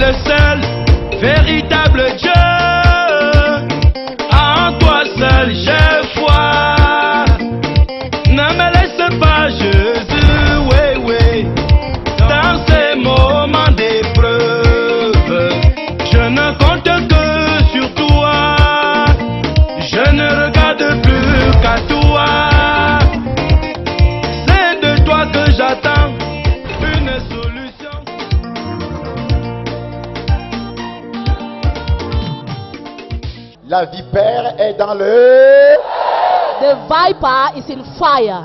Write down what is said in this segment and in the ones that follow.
le seul véritable Dieu. En toi seul j'ai foi. Ne me laisse pas, Jésus, oui, oui, dans ces moments d'épreuve. Je ne compte que sur toi. Je ne regarde plus qu'à toi. C'est de toi que j'attends une solution. La vipère est dans le... The viper is in fire.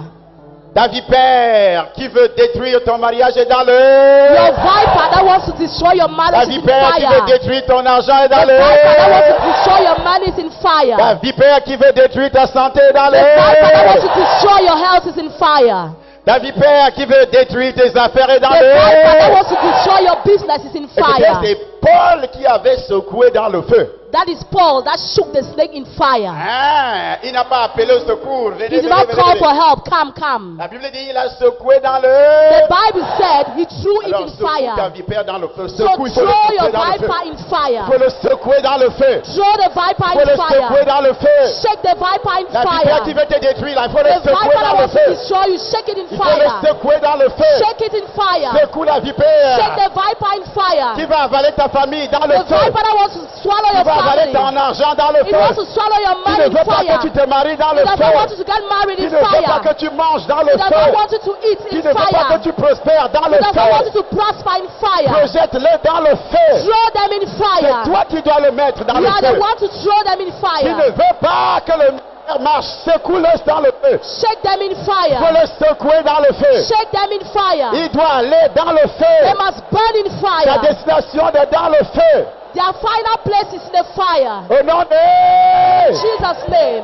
Ta vipère qui veut détruire ton mariage est dans le... Your viper that wants to destroy your Ta marriage is in vipère qui veut fire. détruire ton argent est dans The viper that wants le... to destroy your money is in fire. Ta vipère qui veut détruire ta santé est dans The viper that wants le... to destroy your health is in fire. Ta vipère qui veut détruire tes affaires est dans The viper that le... wants to destroy your business is in Écoutez, fire. c'est Paul qui avait secoué dans le feu. That is Paul that shook the snake in fire. Ah, il n'a pas appelé au secours. He did not call for help. Come. La Bible dit il a secoué dans The le... Bible said he threw it Alors in secoue ta fire. vipère dans le feu. So Secoue, il faut le throw secouer your dans le feu. viper in Il fire. faut le secouer dans le feu. Throw the viper Il faut in le secouer fire. dans le feu. Shake the viper in La vipère qui fire. veut te détruire, là, il faut le The secouer viper that dans le wants to feu. destroy you, shake it in Il faut le fire. secouer dans le feu. Shake it in fire. Secoue la vipère Shake the viper in qui fire. va avaler ta famille dans le The feu. viper that wants to swallow Qui your va avaler ton family. argent dans le It wants to feu. swallow your Qui money ne in veut pas fire. que tu te maries dans It le does not want feu. you to get married Qui in ne veut pas que fire. tu manges dans le It does not feu. want you to eat Qui in ne veut pas que fire. tu prospères dans It le does not want you feu. to prosper in fire. Projette-le dans le feu. Throw them in C'est fire. toi qui dois le mettre dans You le are the feu. one to throw them in Qui ne fire. veut pas que le ministère marche, secoue-le dans le feu. Shake them in Il faut fire. le secouer dans le feu. Shake them in fire. Il doit aller dans le They feu. must burn in Sa fire. destination est dans le feu. Their final place is in the fire. Au nom de... In Jesus' name.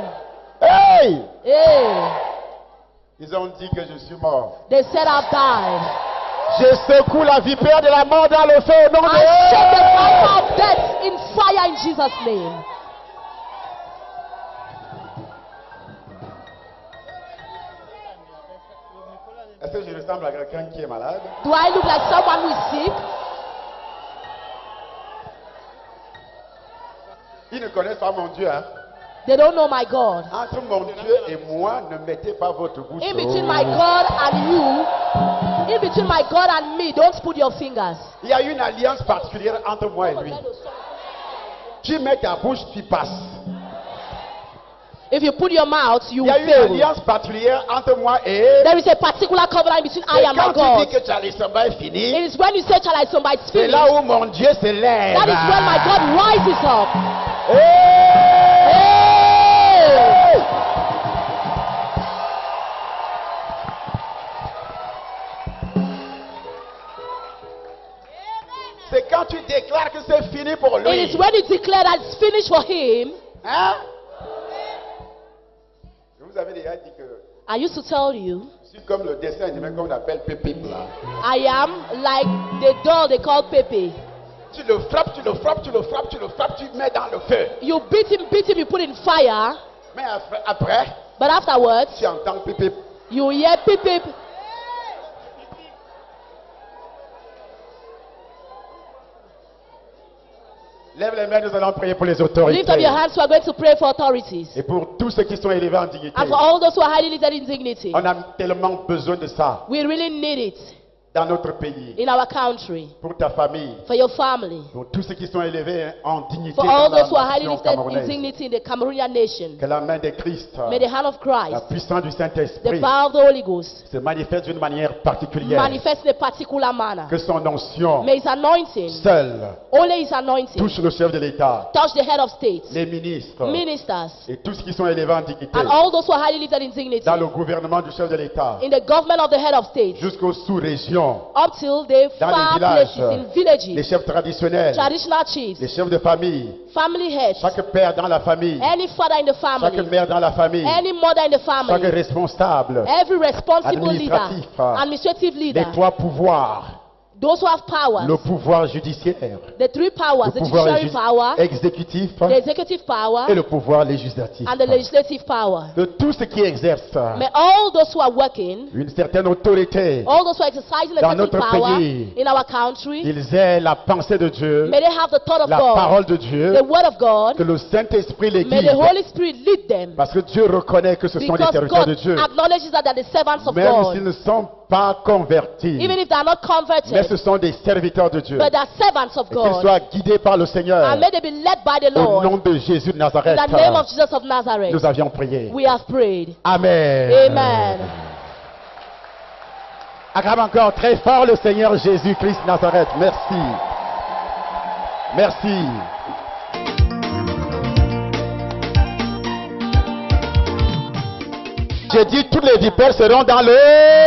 Hey! Hey. Ils ont dit que je suis mort. They said I've died. Je secoue la vipère de la mort dans le feu au nom I shake the viper de... of death in fire in Jesus' name. Est-ce que je ressemble à quelqu'un qui est malade? Do I look like someone who is sick? Ils ne connaissent pas mon Dieu. Hein? They don't know my God. Entre mon Dieu et moi, ne mettez pas votre bouche. In between my God and you, in between my God and me, don't put your fingers. Il y a une alliance particulière entre moi et lui. Tu mets ta bouche, tu passes. If you put your mouth, you Il y a will une fail. alliance particulière entre moi et... There is a particular covenant between I Et and my quand tu God. dis que tu as les symboles It finis, is when you say, shall I somebody c'est spirit? là où mon Dieu se lève. That is when my God rises up. Hey! Hey! C'est quand tu déclares que c'est fini pour It lui. is when you declare that it's finished for him. Hein? Je vous avais déjà dit que I used to tell you, je suis comme le dessin animé qu'on appelle Pépé là. I am like the doll they call Pepe. Tu le frappes, tu le frappes, tu le frappes, tu le frappes, tu mets dans le feu. You beat him, you put in fire. Mais après, But afterwards, tu entends Pépé. you hear pip pip. Lève les mains, nous allons prier pour les autorités. Lift up your hands, we are going to pray for authorities. Et pour tous ceux qui sont élevés en dignité. And for all those who are highly lifted in dignity. On a tellement besoin de ça We really need it dans notre pays. in our country. Pour ta famille. For your family. Pour tous ceux qui sont élevés en dignité For dans all la those who are highly nation lifted in camerounaise. dignity in the Cameroonian nation. Que la main de Christ, May the hand of la Christ, puissance du the Saint-Esprit power of the Holy Ghost, se manifeste d'une manière particulière. manifest in a particular manner. Que son onction May his anointing, seul only his anointing, touche le chef de l'État, touch the head of state, les ministres ministers, et tous ceux qui sont élevés en dignité and all those who are highly lifted in dignity, dans le gouvernement du chef de l'État in the government of the head of state, jusqu'aux sous-régions, up till the dans far les places, villages, in villages, les chefs traditionnels, traditional chiefs, les chefs de famille, family heads, chaque père dans la famille, any father in the chaque family, mère dans la famille, any mother in the chaque family, responsable, every responsible leader, administratif, administrative les leader, trois pouvoirs, Those who have powers, le pouvoir judiciaire, the three powers, le the pouvoir judiciary power, exécutif the executive power, et le pouvoir législatif. and the legislative power. De tous ceux qui exercent May all those who are working, une certaine autorité, all those who are exercising a dans certain notre power pays, in our country, ils aient la pensée de Dieu, may they have the thought of la God, parole de Dieu, the word of God. que le Saint-Esprit les May guide. the Holy Spirit lead them, Parce que Dieu reconnaît que ce sont des because serviteurs God de Dieu. acknowledges that they're the servants of Même God, s'ils ne sont pas convertis. even if they are not Mais converted, ce sont des serviteurs de Dieu. but they are servants of Et qu'ils God, soient guidés par le Seigneur. and may they be led by the Au Lord. nom de Jésus de In Nazareth. the name of Jesus of Nazareth, Nous avions prié. we have prayed. Amen. Amen. Acclame encore très fort le Seigneur Jésus-Christ de Nazareth. Merci. Merci. J'ai dit toutes les vipères seront dans le...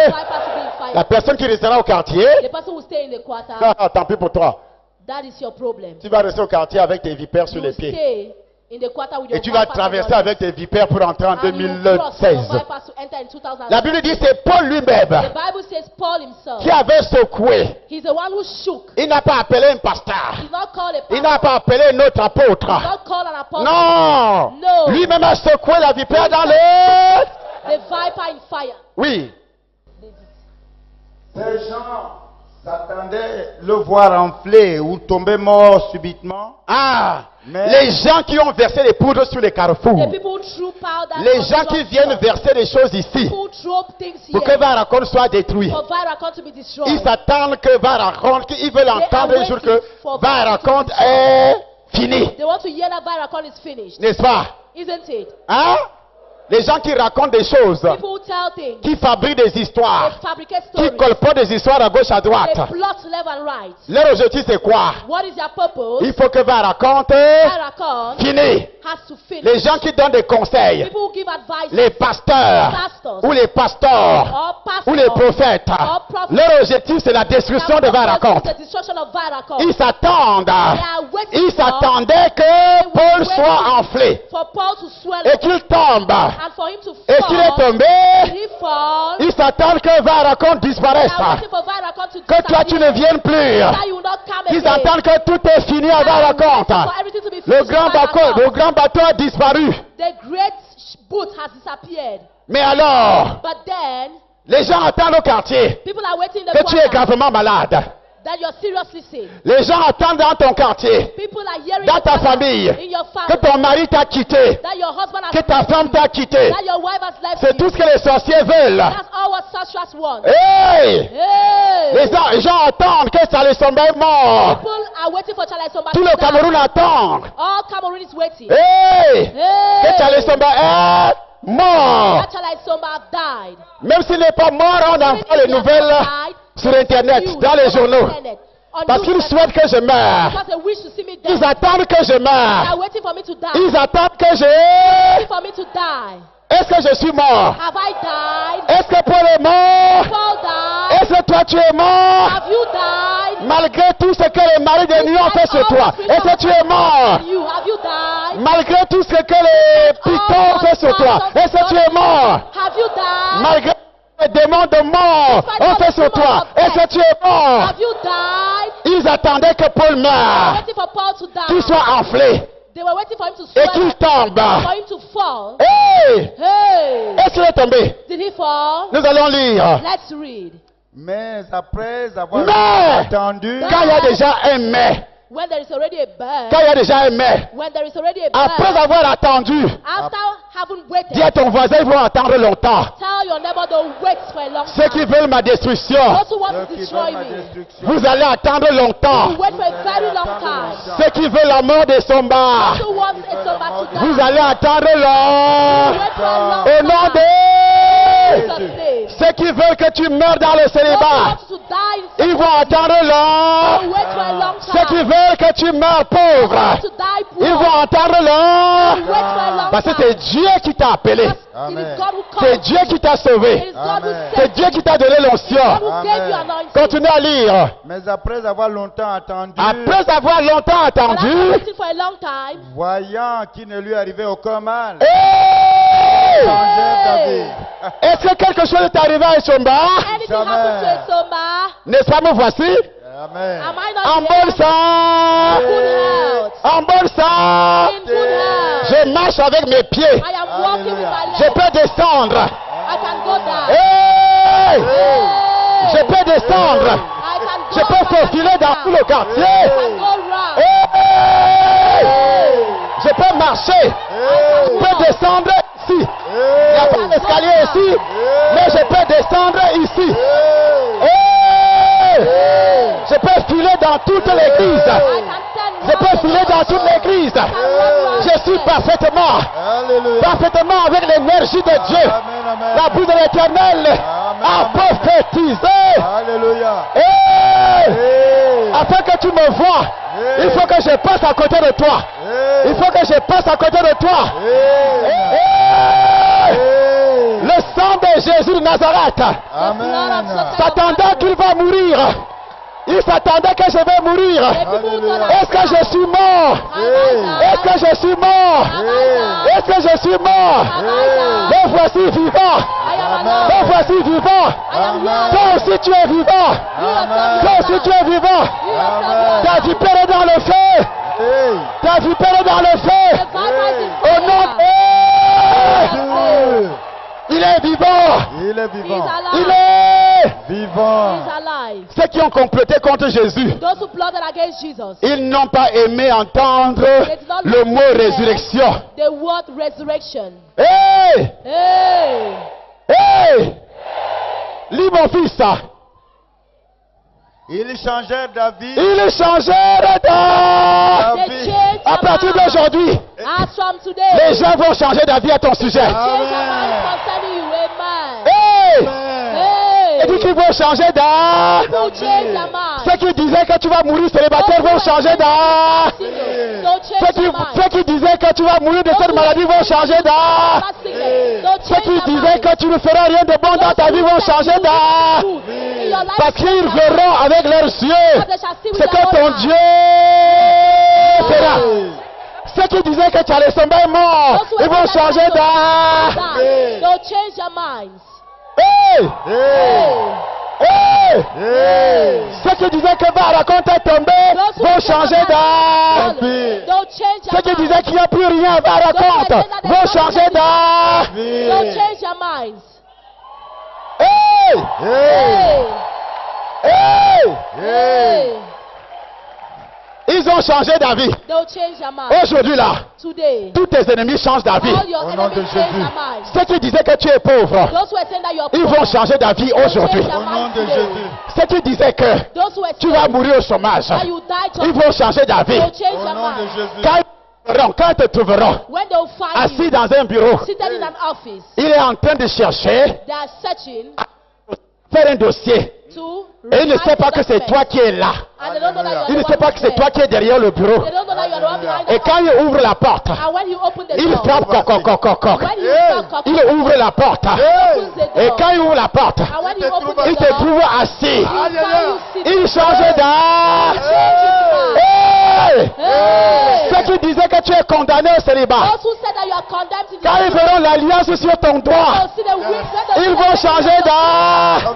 Vipers will be in fire. La personne qui restera au quartier, The person will stay in the quarter. tant pis pour toi. That is your problem. Tu vas rester au quartier avec tes vipères sur You les will pieds. stay in the quarter with your Et tu vas vipers traverser on your avec tes vipères pour entrer en legs. And you will cross your 2016. vipers to enter in 2016. La Bible dit c'est Paul lui-même The Bible says Paul himself, qui avait secoué. he's the one who shook. Il n'a pas appelé un pasteur. He's not called a Il n'a pastor. pas appelé un autre apôtre. He's not called an apostle. Non. No. Lui-même a secoué la vipère dans le... The viper in fire. Oui. Ces gens s'attendaient le voir enfler ou tomber mort subitement. Ah. Mais- Les gens qui ont versé les poudres sur les carrefours. The people who threw powder. Les on gens the qui rock viennent stone. verser des choses ici. Who throw things Pour here. que Varacon soit détruit. For Viracon to be destroyed. Ils s'attendent que Varacon, ils veulent entendre un jour que Varacon est fini. They want to hear that Viracon is finished. N'est-ce pas? Isn't it? Hein? Les gens qui racontent des choses, People who tell things. qui fabriquent des histoires, They fabricate qui stories. colportent des histoires à gauche à droite. They plot left and right. Leur objectif c'est quoi? What is their purpose? Il faut que Varacon Viracon finisse. has to finish. Les gens qui donnent des conseils, People who give advice. les pasteurs Pastors. ou les pasteurs Or pastors. ou les prophètes, Or prophets. leur objectif c'est la destruction de Varacon. The destruction of Viracon. Ils s'attendent, They are waiting ils s'attendaient que Paul soit enflé for Paul to swell et up qu'il tombe. and for him to Et fall. qu'il est tombé, Did he fall? ils s'attendent que Varacon They disparaisse, are waiting for Viracon to que toi tu ne disappear. viennes plus. That you will not come Ils again. attendent que tout est fini à They are Varacon. waiting for everything to be Le finished grand with Viracon. bateau, le grand bateau a disparu. The great boat has disappeared. Mais alors, But then, les gens attendent au quartier people are waiting in the que tu es quarter gravement malade. that you're seriously sick. Les gens attendent dans ton quartier, People are hearing dans the ta quarter, famille, in your que family, ton mari t'a quitté, that your husband has que ta femme t'a quitté. that your wife has left C'est you. tout ce que les sorciers veulent. That's all what sorcerers want. Hey! Hey! Les gens attendent que Saleh Somba est mort. People are waiting for Charles Somba Tout to le die. Cameroun attend. All Cameroon is waiting. Hey! Hey! Que Saleh Somba est mort. That Charles Somba have died. Même s'il n'est pas mort, on Even entend if les he has nouvelles died, sur Internet, news dans les on journaux. internet, on Parce qu'ils newspaper, souhaitent que je meure. because they wish to see me Ils die. attendent que je They meure. are waiting for me to die. Ils attendent que je... Waiting for me to die. Est-ce que je suis mort? Have I died? Est-ce que Paul est mort? Paul died? Est-ce que toi tu es mort? Have you died? Malgré tout ce que les maris de nuit ont fait sur toi, est-ce que tu es mort? You have you died? Malgré tout ce que les pitons ont fait sur toi, est-ce que tu es mort? Have you died? Malgré les démons de mort ont fait sur toi, est-ce que tu es mort? Have you died? Ils attendaient que Paul They were meure, waiting for Paul to die. qu'il soit enflé They were waiting for him to et swell qu'il up, tombe. for him to fall. Hey! Hey! Est-ce qu'il est tombé? Did he fall? Nous allons lire. Let's read. Mais après avoir Mais attendu, quand il y a déjà un mais, When there is already a bird, quand il y a déjà un mais, when there is already a après bird, avoir attendu, after having waited, dis à ton voisin, ils vont attendre longtemps. tell your neighbor don't wait for a long Ceux qui time. veulent ma destruction, Those who want ceux to qui destroy veulent ma me, destruction, vous allez attendre longtemps. you wait for a very long time. Ceux qui veulent la mort de Somba, Those who want a somebody to die, vous allez attendre long. wait for a long Au nom time. de Jesus' name. ceux qui veulent que tu meurs dans le Those who célibat, want to die in ils vont attendre long. wait for a long Ceux qui time. veulent que tu meurs pauvre, To die poor, ils vont attendre long. wait for a long Parce que time. c'est Dieu qui t'a appelé. It is God who C'est called. Dieu qui t'a It sauvé. is God who Amen. C'est saved Dieu qui t'a donné you. God l'onction. who gave you Amen. anointing. Continue à lire. mais après avoir longtemps attendu, Après avoir longtemps But after attendu, waiting for a long time, voyant qu'il ne lui arrivait aucun mal, hey! changèrent d'avis. Est-ce que quelque chose est arrivé à Somba? anything happened to a Somba, N'est-ce pas, me voici? Amen. Am I not En here? bonne santé. Good health. En bonne santé. In good health. Je marche avec mes pieds. I am walking with my Je legs. peux descendre. I can go down. Hey! Hey. Je peux descendre. I can go Je peux up, I can faufiler go dans down. tout le quartier. I can go round. Hey! Je peux marcher. Je peux descendre ici. Il n'y a pas d'escalier ici, mais je peux descendre ici. Hey! Je peux filer dans toute l'église. I can turn Je peux round. filer dans toute l'église. Je suis parfaitement, Alléluia. parfaitement avec l'énergie de Dieu. Amen, amen. La bouche de l'Éternel a prophétisé. Alléluia. Hey! Hey. Afin que tu me vois, il faut que je passe à côté de toi. Hey. Il faut que je passe à côté de toi. Hey. Hey! Hey. Le sang de Jésus de Nazareth Amen. s'attendait qu'il va mourir. Il s'attendait que je vais mourir. Est-ce que je suis mort? Est-ce que je suis mort? Est-ce que je suis mort? Me voici vivant. Me voici vivant. Toi aussi tu es vivant. Toi aussi tu es vivant. Ta vie pérée dans le feu. Hey. Ta vie pérée dans le feu. Au nom de... Il est vivant. Il est vivant. Il est... Vivant. alive. Ceux qui ont comploté contre Jésus, Those who plotted against Jesus, ils n'ont pas aimé entendre le mot résurrection. the word resurrection. Hey! Hey! Hey! Lis mon fils. Il changeait David. Ils changèrent They d'avis. changed À partir their mind. d'aujourd'hui, As from les today, gens vont changer d'avis à ton sujet. change their mind concerning you. Amen. Hey! Hey! Et dit qu'ils vont changer d'avis. People change their mind. Ceux qui disaient que tu vas mourir célibataire vont changer d'avis. Don't change their mind. Ceux qui disaient que tu vas mourir de cette maladie vont changer d'avis. Not sickness. Don't Ceux change qui their disaient mind. que tu ne feras rien de bon dans ta vie vont changer d'avis. Parce qu'ils verront avec leurs yeux ce que ton Dieu fera. Ceux qui disaient que tu allais tomber mort, ils vont changer d'avis. Don't change their minds. Hey! Hey. Hey! Hey. Ceux qui disaient que Barakon est tombé vont changer d'avis. Don't change Ceux their qui minds. disaient qu'il n'y a plus rien à Barakon vont changer d'avis. Don't change their minds. Hey! Hey. Hey! Hey! Ils ont changé d'avis. Don't change their minds. Aujourd'hui là, Today, tous tes ennemis changent d'avis. all your Au nom de enemies change Jésus. their minds. Ceux qui disaient que tu es pauvre, Those who are saying that you're ils poor, vont changer d'avis aujourd'hui. Au nom de Jésus. Ceux qui disaient que those who are tu vas saying mourir au chômage, that you die, ils vont changer d'avis. don't change Au their nom de minds. Jésus. Quand ils te trouveront When they'll find assis you dans un bureau, seated in an office, il est en train de chercher they are searching faire un dossier. to Et il ne sait write pas que c'est toi qui es là. and they don't know that you're Il ne the sait one pas que who's c'est toi there. qui es derrière le bureau. They don't know that you're the one behind Et the quand il ouvre la porte, and when you open the il door, frappe coq, coq, coq, coq, coq. when you Hey. knock, knock, Il ouvre la porte. opens the Et door, quand il ouvre la porte, and when you open il the te door, trouve assis. you find you sitting. Il change d'avis. Hey! Hey! Ceux qui disaient que tu es condamné au célibat, Those who said that you are condemned to quand ils die, verront l'alliance sur ton doigt, they'll see the wings when they ils vont changer d'avis.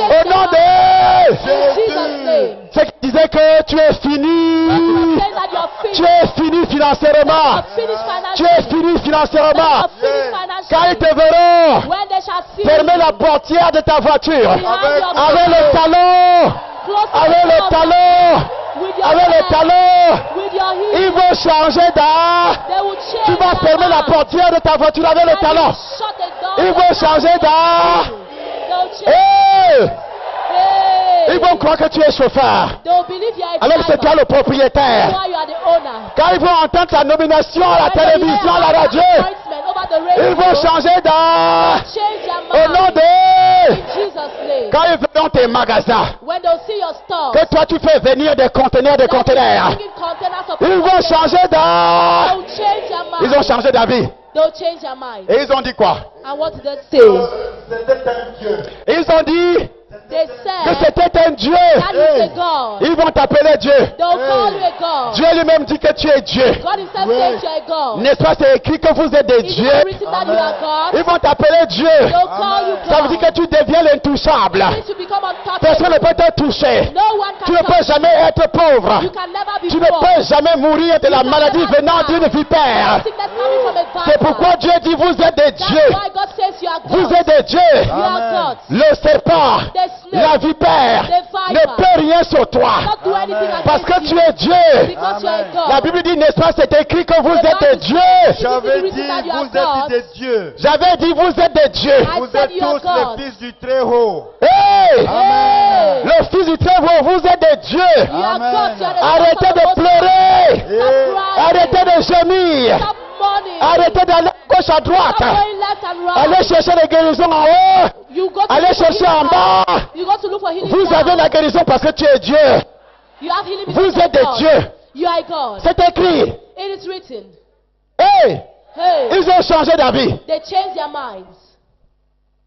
Au nom de in Jesus' name. ceux qui disaient que tu es fini, Saying that you're tu finished. es fini financièrement, You're finished tu es financially. fini financièrement. You're finished Quand ils financially. te verront When they shall see fermer you la portière de ta voiture behind your avec le talon, close avec your le mouth talon, with your avec le hand, talon, with your ils heel. vont changer d'avis. They will change Tu vas their fermer la mind. portière de ta voiture avec le And you talon. shut the door. Ils vont changer d'avis. They'll change. Hey! Hey! Ils vont croire que tu es chauffeur. They'll believe you are a Alors que c'est toi driver. le propriétaire. While you are the owner. Quand ils vont entendre ta nomination à la When they télévision, à hear la about radio, the appointment over the radio, ils vont changer d'avis. change their Au nom mind. de... In Jesus' name. Quand ils verront tes magasins, When they'll see your store, que toi tu fais venir des conteneurs, des conteneurs, bringing containers of ils vont containers, changer d'avis. they'll change their mind. Ils ont changé d'avis. They'll change their mind. Et ils ont dit quoi? And what did they say? C'était un Dieu. Ils ont dit, They que said c'était un Dieu. that is a God. Ils vont t'appeler Dieu. They'll call you a God. Dieu lui-même dit que tu es Dieu. God himself says you are a God. N'est-ce pas, c'est écrit que vous êtes des It's dieux. not written that you are God. Ils vont t'appeler Dieu. They'll call you Ça veut dire God. que tu deviens l'intouchable. You need to become Personne ne untouchable. peut te toucher. No one Tu can ne peux touch jamais être pauvre. you. You can never be Tu ne poor. peux jamais mourir de la maladie venant d'une vipère. Sickness coming from a C'est viper. pourquoi Dieu dit vous êtes des That's dieux. why God says you are Vous God. êtes des dieux. You are God. Le serpent, The snake la vipère ne peut rien sur toi. not do anything Parce que against tu you. es Dieu. Because you are God. La Bible dit, n'est-ce pas, c'est écrit que vous êtes des dieux. J'avais dit, vous êtes des dieux. J'avais dit, vous êtes des dieux. I Vous said êtes you are tous God. les fils du Très-Haut. Hey! Hey! Le fils du Très-Haut, vous êtes des dieux. You are Amen. God. You are the Arrêtez son of de the Most pleurer. High. Stop crying. Arrêtez de gémir. Stop mourning. Arrêtez d'aller à gauche à droite. Stop going left and right. Allez chercher les guérisons en haut. You go to Allez look for chercher en healing bas. down. You go to look for healing Vous down. avez la guérison parce que tu es Dieu. You have healing Vous because you are êtes des God. dieux. You are God. C'est écrit. It is written. Hey! Hey. Ils ont changé d'avis. They change their minds.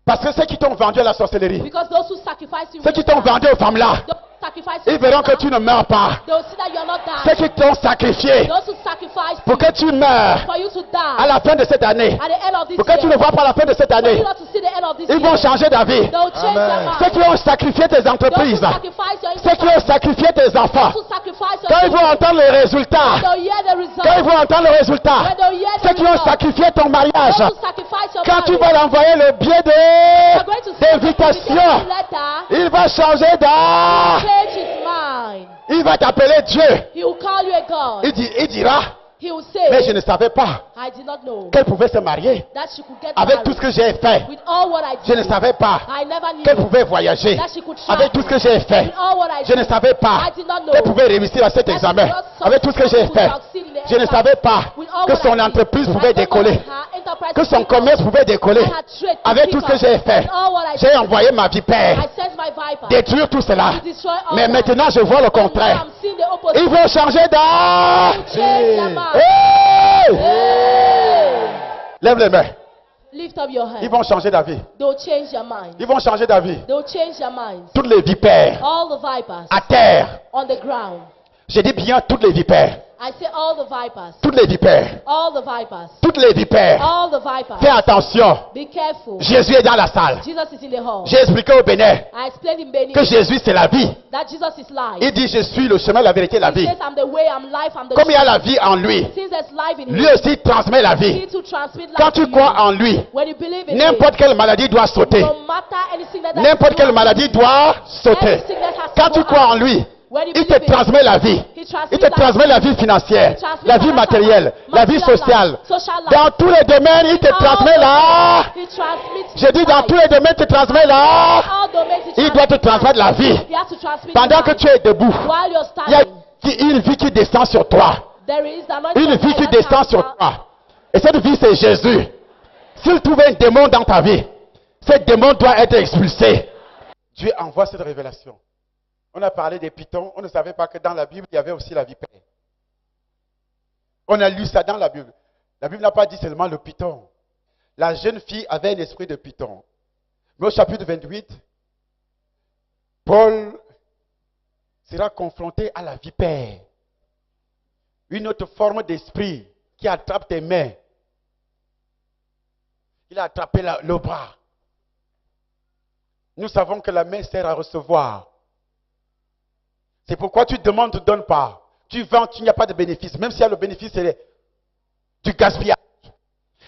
Parce que ceux qui t'ont vendu à la sorcellerie, Because those who sacrifice you, ceux qui t'ont vendu aux femmes là, those who sacrifice ils you, verront que tu ne meurs pas. they'll see that you are not Ceux dying. qui t'ont sacrifié Those who sacrifice pour you, que tu meurs for you to à die la fin de cette année, at the end of this pour que tu ne year, vois pas la fin de cette for you année, not to see the end of this ils vont year, changer d'avis. they'll change their Amen. Ceux mind. qui ont sacrifié tes Those who entreprises, sacrifice your ceux qui ont sacrifié tes enfants, those who sacrifice your quand ils vont children, entendre les résultats, they'll hear the result. quand ils vont entendre les résultats, When they'll hear the ceux qui ont result, sacrifié ton mariage, those who sacrifice your quand tu marriage, vas l'envoyer le billet they're going to send the d'invitation, invitation letter, il va changer d'âge. change his mind. Il va t'appeler Dieu. He will call you a God. Il dira, He will mais je say, ne savais pas I did not know qu'elle pouvait se marier. that she could get Avec tout ce married. que j'ai fait, With all what I je ne did, savais pas I never knew qu'elle pouvait voyager. that she could Avec tout ce que travel. j'ai fait, With all what I je ne did, savais pas I did not know qu'elle pouvait réussir à cet that she examen. could not Avec tout ce que j'ai fait, succeed in the je ne exam. savais pas With all que what I son did, entreprise I pouvait don't know décoller, that her enterprise que son would pick up. commerce pouvait décoller. That her trade would Avec pick tout ce que up. j'ai fait, With all what I j'ai did, envoyé ma vipère I sent my viper détruire tout cela. to destroy all Mais that. maintenant, je vois le And now contraire. I'm seeing the opposite. Ils vont changer d'âge. Change their mind. Hey! Hey! Lève les mains. Lift up your Ils hand. vont changer d'avis. They'll change their mind. Ils vont changer d'avis. They'll change their minds. Toutes les vipères All the vipers à terre. on the ground. Je dis bien toutes les vipères. I say all the vipers. Toutes les vipères. All the vipers. Toutes les vipères. All the vipers. Fais attention. Be careful. Jésus est dans la salle. Jesus is in the hall. J'ai expliqué au Bénin I explained in Benin que Jésus c'est la vie. that Jesus is life. Il dit je suis le chemin, la vérité, la He vie. says I'm the way, I'm life, I'm the Comme il y a truth. la vie en lui, Since there's life in lui him, aussi transmet la he vie. to transmit life Quand to tu crois you. en lui, When you believe in n'importe quelle maladie doit sauter. no matter anything that N'importe quelle maladie doit sauter. every sickness has Quand to tu go crois out. en lui, When you il te believe in him, transmet la vie. he transmits Il te life. transmet la vie financière, He transmits la vie financial matérielle, life, la vie material sociale. life, social life. Dans tous les domaines, il te All transmet là. He transmits Je dis dans life. tous les domaines, il te transmet là. All domains he Il doit te transmettre la vie. He has to transmit Pendant que life. tu es debout, While you're il y a standing, une vie qui descend sur toi. there is the anointing Une of vie life qui that descend comes sur down. toi. Et cette vie, c'est Jésus. S'il trouve un démon dans ta vie, ce démon doit être expulsé. Dieu envoie cette révélation. On a parlé des pitons. On ne savait pas que dans la Bible, il y avait aussi la vipère. On a lu ça dans la Bible. La Bible n'a pas dit seulement le python. La jeune fille avait un esprit de python. Mais au chapitre 28, Paul sera confronté à la vipère. Une autre forme d'esprit qui attrape tes mains. Il a attrapé le bras. Nous savons que la main sert à recevoir. C'est pourquoi tu demandes, tu ne donnes pas. Tu vends, il n'y a pas de bénéfice. Même s'il y a le bénéfice, c'est du gaspillage.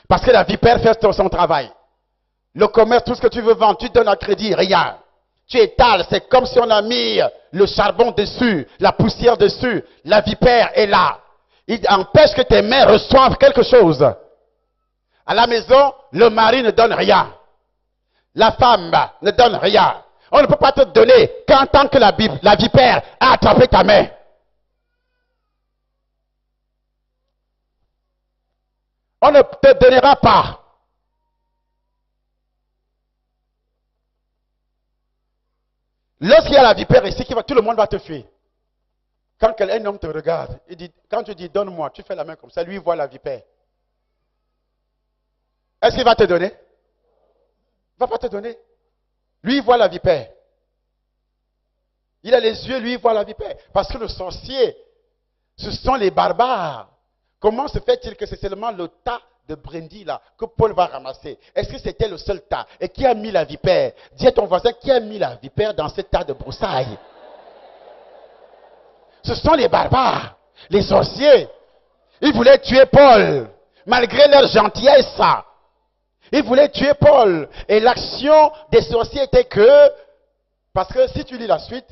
Parce que la vipère fait son travail. Le commerce, tout ce que tu veux vendre, tu donnes à crédit, rien. Tu étales, c'est comme si on a mis le charbon dessus, la poussière dessus. La vipère est là. Il empêche que tes mains reçoivent quelque chose. À la maison, le mari ne donne rien. La femme ne donne rien. On ne peut pas te donner qu'en tant que la vipère a attrapé ta main. On ne te donnera pas. Lorsqu'il y a la vipère ici, tout le monde va te fuir. Quand un homme te regarde, quand tu dis donne-moi, tu fais la main comme ça, lui il voit la vipère. Est-ce qu'il va te donner? Il ne va pas te donner. Lui il voit la vipère. Il a les yeux, lui, il voit la vipère. Parce que le sorcier, ce sont les barbares. Comment se fait-il que c'est seulement le tas de brindilles là que Paul va ramasser? Est-ce que c'était le seul tas? Et qui a mis la vipère? Dis à ton voisin, qui a mis la vipère dans ce tas de broussailles? Ce sont les barbares, les sorciers. Ils voulaient tuer Paul, malgré leur gentillesse. Ils voulaient tuer Paul. Et l'action des sorciers était que, parce que si tu lis la suite,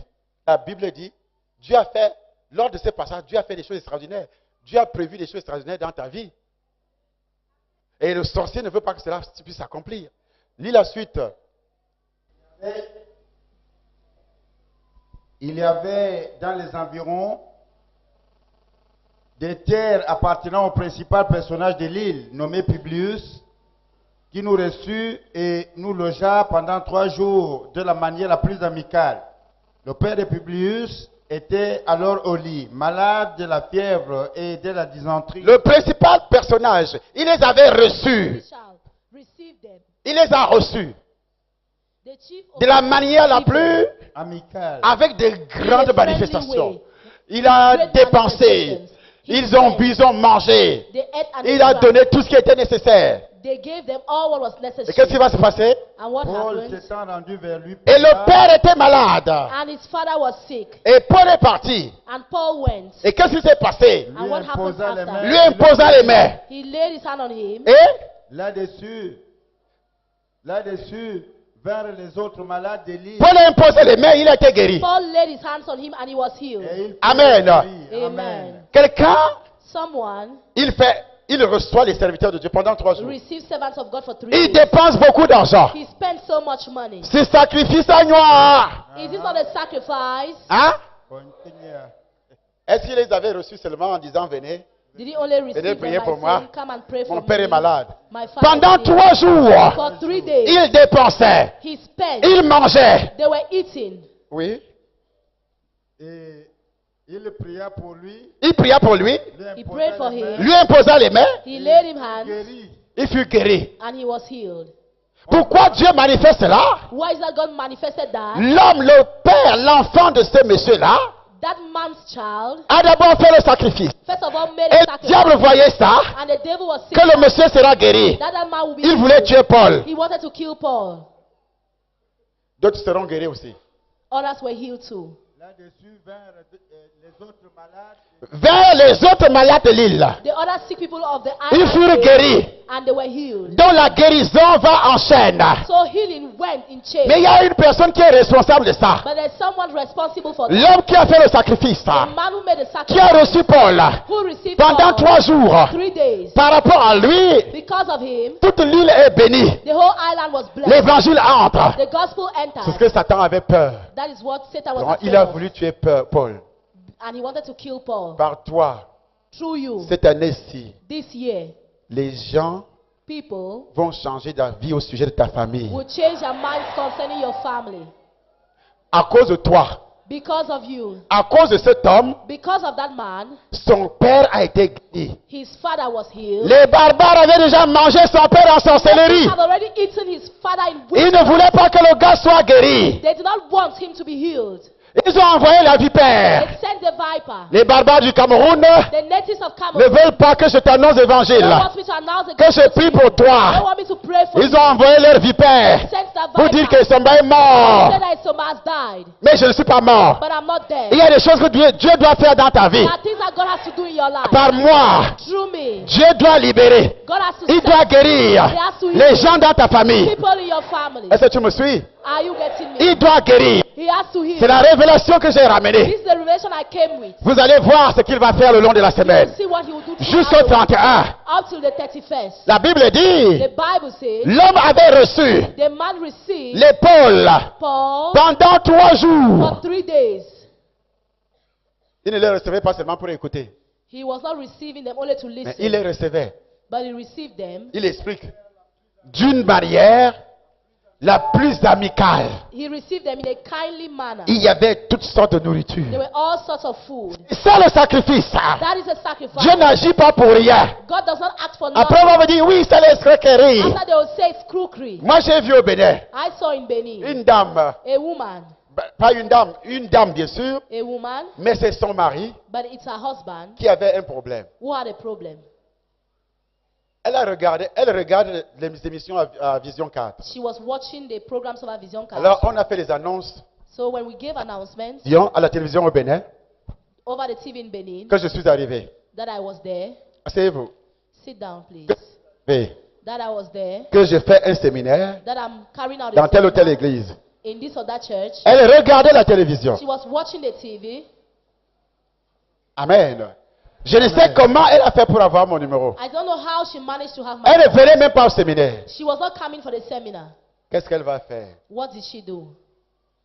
la Bible dit, Dieu a fait, lors de ces passages, Dieu a fait des choses extraordinaires. Dieu a prévu des choses extraordinaires dans ta vie. Et le sorcier ne veut pas que cela puisse s'accomplir. Lis la suite. Il y avait dans les environs des terres appartenant au principal personnage de l'île, nommé Publius, qui nous reçut et nous logea pendant 3 jours de la manière la plus amicale. Le père de Publius était alors au lit, malade de la fièvre et de la dysenterie. Le principal personnage, il les avait reçus. Il les a reçus. De la manière la plus amicale. Avec de grandes manifestations. Il a dépensé. Ils ont bu, ils ont mangé. Il a donné tout ce qui était nécessaire. They gave them all what was Et necessary. qu'est-ce qui va se passer? And what Paul happened? s'étant rendu vers lui. Et le père était malade. And his father was sick. Et Paul est parti. And Paul went. Et qu'est-ce qui s'est passé? And what happened imposa les after? mains. Lui imposa les mains. He laid his hand on him. Et Là-dessus, vers les autres malades de l'île. Paul a imposé les mains, il a été guéri. Paul laid his hands on him and he was healed. Et il Amen. prit. Amen. Quelqu'un, Someone il reçoit les serviteurs de Dieu pendant 3 jours. received servants of God for 3 Il days. dépense beaucoup d'argent. He spent so much money. C'est sacrifice à noir. Is this not a sacrifice? Hein? Continue. Est-ce qu'il les avait reçus seulement en disant venez? Did he only receive them by prier pour moi. saying, come and pray for Mon père me? est malade. My father Pendant is ill. 3 jours, For 3 days, il dépensait. he spent. Il mangeait. They were eating. Oui. Et il pria pour lui. Il pria pour lui. He prayed for him. Lui imposa les mains. He laid him hands Guéri. Il fut guéri. and he was healed. Pourquoi Dieu manifeste cela? Why is that God manifested that? L'homme, le père, l'enfant de ce monsieur-là That man's child, a d'abord fait le sacrifice. first of all, made Et a le sacrifice. diable voyait ça, And the devil was sick. que le monsieur sera guéri. That man will be Il voulait healed. tuer Paul. He wanted to kill Paul. D'autres seront guéris aussi. Others were healed too. Là-dessus, vers les autres malades. Vers les autres malades de l'île, The other sick people of the ils island furent came guéris. and they were healed. Dont la guérison va en chaîne. So healing went in chains. Mais il y a une personne qui est responsable de ça. But there's someone responsible for that. L'homme qui a fait le sacrifice, The man who made the qui a sacrifice, reçu Paul who received pendant Paul 3 jours. 3 days. Par rapport à lui, Because of him, toute l'île est bénie. the whole island was blessed. L'évangile entre. The gospel C'est ce entered. que Satan avait peur. That is what Satan was Donc, afraid il a of. voulu tuer Paul. And he wanted to kill Paul. Par toi, Through you, cette année-ci, this year, les gens people vont changer de vie au sujet de ta famille. will change their minds concerning your family. À cause de toi, Because of you. à cause de cet homme, Because of that man, son père a été guéri. his father was healed. Les barbares avaient déjà mangé son père en He sorcellerie. had already eaten his father in Ils ne witchcraft. voulaient pas que le gars soit guéri. They did not want him to be healed. Ils ont envoyé la vipère. They sent the viper. Les barbares du Cameroun The natives of ne Cameroon veulent pas que je t'annonce l'évangile, don't want me to announce the que je gospel prie to you. pour They don't toi. want me to pray for Ils you. ont envoyé leur vipère They sent the pour dire viper. que Samba est They mort. said that Soma has died. Mais je ne suis pas mort. But I'm not dead. Il y a des choses que Dieu doit faire dans ta vie. There are things that God has to do in your life. Par moi, Through me. Dieu doit libérer. God has to Il set doit guérir les gens dans ta famille. people in your family. Est-ce que tu me suis? Are you getting me? Il doit guérir. He has to heal. C'est la révélation que j'ai This ramenée. is the revelation I came with. Vous allez voir ce qu'il va faire le long de la semaine. See what he will do Jusqu'au throughout the week, 31. up till the 31st. La Bible dit, The Bible says l'homme avait reçu the man received l'épaule Paul pendant 3 jours. for 3 days. Il ne les recevait pas seulement pour écouter, He was not receiving them only to mais listen, il les recevait. but he received them. Il explique d'une manière la plus amicale. He received them in a kindly manner. Il y avait toutes sortes de There nourriture. were all sorts of food. C'est le sacrifice. That is a sacrifice. Dieu n'agit pas pour rien. God does not act for Après, on nothing. va me dire, oui, c'est l'escroquerie. After they will say it's crookery. Moi, j'ai vu au Bénin I saw in Benin une dame. a woman. pas une dame bien sûr, A woman, mais c'est son mari but it's her husband qui avait un problème. who had a problem. Elle regarde les émissions à Vision 4. She was watching the programs of our Vision card. Alors, on a fait les annonces, So when we gave announcements disons, à la télévision au Bénin, over the TV in Benin que je suis arrivé. that I was there, Asseyez-vous. sit down please, Et that I was there, que je fais un séminaire that I'm carrying out dans a telle ou telle seminar église. in this or that church. Elle regardait la télévision. She was watching the TV. Amen. Je ne sais comment elle a fait pour avoir mon numéro. I don't know how she managed to have my Elle ne venait même pas au séminaire. She was not coming for the seminar. Qu'est-ce qu'elle va faire? What did she do?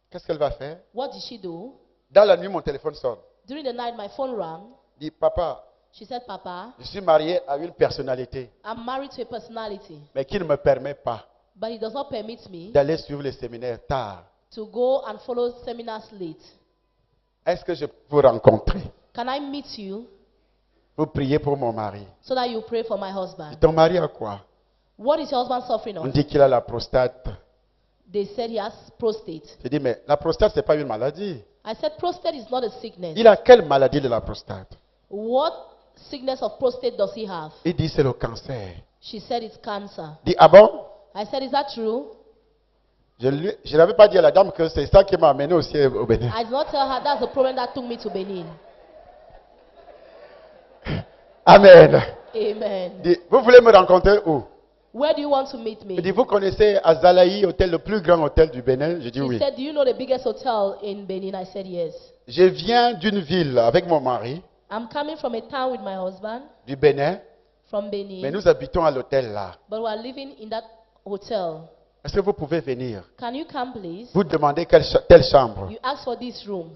Qu'est-ce qu'elle va faire? What did she do? Dans la nuit, mon téléphone sonne. During the night, my phone rang. Il dit, papa, She said, Papa, je suis marié à une personnalité, I'm married to a personality, mais qui ne me permet pas but he does not permit me d'aller suivre les séminaires tard. to go and follow seminars late. Est-ce que je peux vous rencontrer Can I meet you pour prier pour mon mari? so that you pray for my husband? Ton mari a quoi? What is your husband suffering On of? dit qu'il a la prostate. They said he has prostate. Je dis, mais la prostate, ce n'est pas une maladie. I said, prostate is not a sickness. Il a quelle maladie de la prostate? What sickness of prostate does he have? Il dit, c'est le cancer. She said it's cancer. Il dit, ah bon? I said, is that true? Je n'avais pas dit à la dame que c'est ça qui m'a amené aussi au Bénin. I did not tell her that's the problem that took me to Benin. Amen. Amen. Il dit, vous voulez me rencontrer où? Where do you want to meet me? Il dit, vous connaissez Azalaï, hôtel, le plus grand hôtel du Bénin? Je dis She oui. said, do you know the biggest hotel in Benin? I said, yes. Je viens d'une ville avec mon mari, I'm coming from a town with my husband, du Bénin, from mais Benin, nous habitons à l'hôtel là. but we are living in that hotel. Est-ce que vous pouvez venir? Can you come, please? Vous demandez telle chambre. You ask for this room.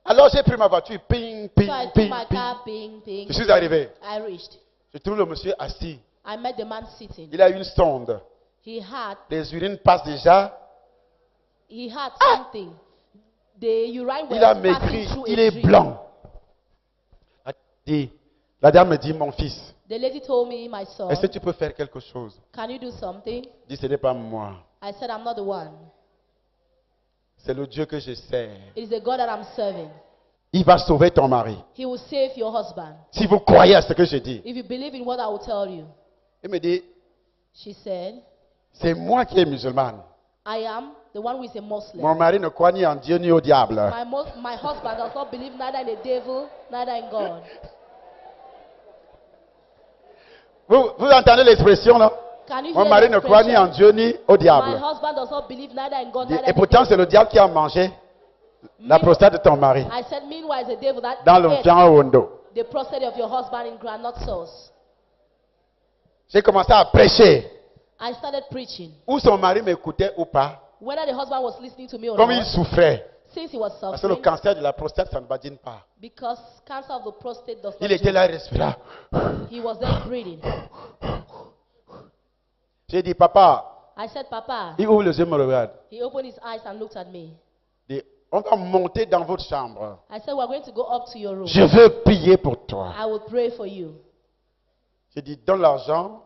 Alors j'ai pris ma voiture, ping, ping, So I took ping, my ping. car, ping, ping. Je suis arrivé. I reached. Je trouve le monsieur assis. I met the man sitting. Il a une sonde. He had Les urines passent déjà. something. The urine was Il a passing maigri. through Il a est drip. blanc. La dame me dit, mon fils, The lady told me, my son, est-ce que tu peux faire quelque chose? can you do something? Je dis, ce n'est pas moi. I said, I'm not the one. C'est le Dieu que je sers. It is the God that I'm serving. Il va sauver ton mari. He will save your husband. Si vous croyez à ce que je dis. If you believe in what I will tell you. Il me dit, She said, c'est moi qui est musulmane. I am the one who is a Muslim. Mon mari ne croit ni en Dieu ni au diable. My husband does not believe neither in the devil, neither in God. Vous entendez l'expression là? Can you Mon hear mari the ne croit ni en expression? Dieu ni au My diable. husband does not believe neither in God, neither Et in the pourtant, c'est devil. le diable qui a mangé la prostate de ton mari I said, meanwhile, it's the devil that dans le ate fian au Hondo. the prostate of your husband in granite sauce. J'ai commencé à prêcher. I started preaching. Ou son mari m'écoutait ou pas. Whether the husband was listening to me or Comme il not, souffrait. since he was Parce que le suffering, cancer de la prostate, ça ne badine pas. because cancer of the prostate does not Il était do- là, il respirait. He was there breathing. J'ai dit, papa, I said, Papa. il ouvre les yeux, me regarde. He opened his eyes and looked at me. Il dit, on va monter dans votre chambre. I said, we're going to go up to your room. Je veux prier pour toi. I will pray for you. J'ai dit, donne l'argent,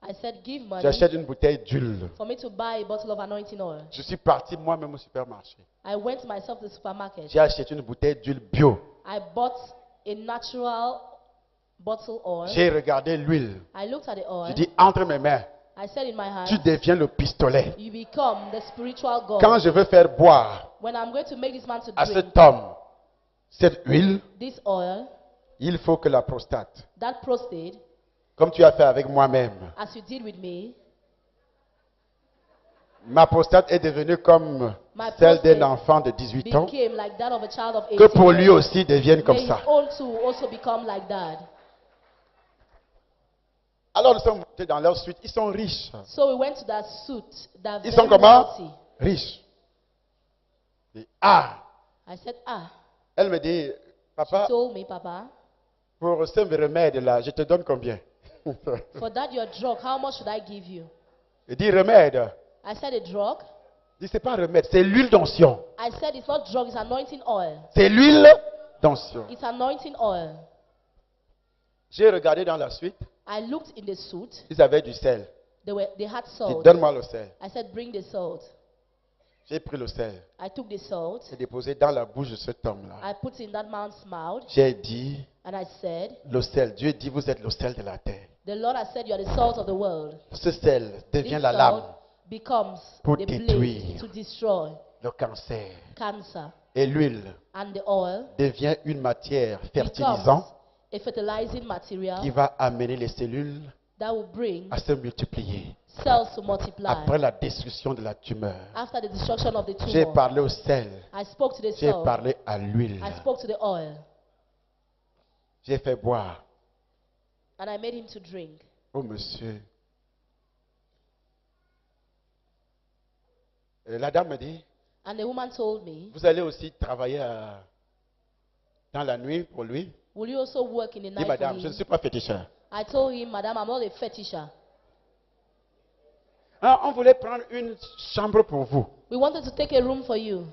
I said, give money j'achète une bouteille d'huile. for me to buy a bottle of anointing oil. Je suis parti moi-même au supermarché. I went myself to the supermarket. J'ai acheté une bouteille d'huile bio. I bought a natural bottle oil. J'ai regardé l'huile. I looked at the J'ai oil. dit, entre mes mains, I said in my tu hand, deviens le pistolet. you become the spiritual God. Quand je veux faire boire When I'm going to make this man to à drink cet homme cette huile, this oil, il faut que la prostate, that prostate, comme tu as fait avec moi-même, as you did with me, ma prostate est devenue comme My celle prostate d'un enfant de 18 ans, became like that of a child of 18. que pour lui aussi devienne comme May his ça. own too also become like that. Alors nous sommes montés dans leur suite. Ils sont riches. So we went to that suit, that Ils very sont comment? wealthy. Riches. Et, ah, I said, elle me dit, papa, told me, Papa, pour ce remède là, je te donne combien? for that your drug, how much should I give you? Il dit remède. I said, a drug? Il dit c'est pas remède, c'est l'huile d'onction. I said, it's not drug, it's anointing oil. C'est l'huile d'onction. It's anointing oil. J'ai regardé dans la suite, I looked in the suit. ils avaient du sel. They had Il dit salt. donne-moi le sel. I said, bring the salt. J'ai pris le sel I took the salt. et déposé dans la bouche de cet homme-là. I put it in that man's mouth. J'ai dit, And I said, le sel, Dieu dit, vous êtes le sel de la terre. the Lord has said you are the salt of the world. Ce sel devient This la lame salt becomes pour the blade détruire. to destroy le cancer. cancer. Et l'huile And the oil devient une matière becomes fertilisante a fertilizing qui material va amener les cellules that will bring à se multiplier. cells to multiply. Après la destruction de la tumeur, After the destruction of the j'ai tumor, parlé au sel, I spoke to the j'ai salt. parlé à l'huile, I spoke to the oil. j'ai fait boire And I made him to drink. au monsieur. Et la dame me dit, And the woman told me, vous allez aussi travailler dans la nuit pour lui? will you also work in the Je dis, night for madame, je ne him? suis pas féticheur. I told him, Madam, I'm not a fetisher. Ah, on voulait prendre une chambre pour vous. We wanted to take a room for you.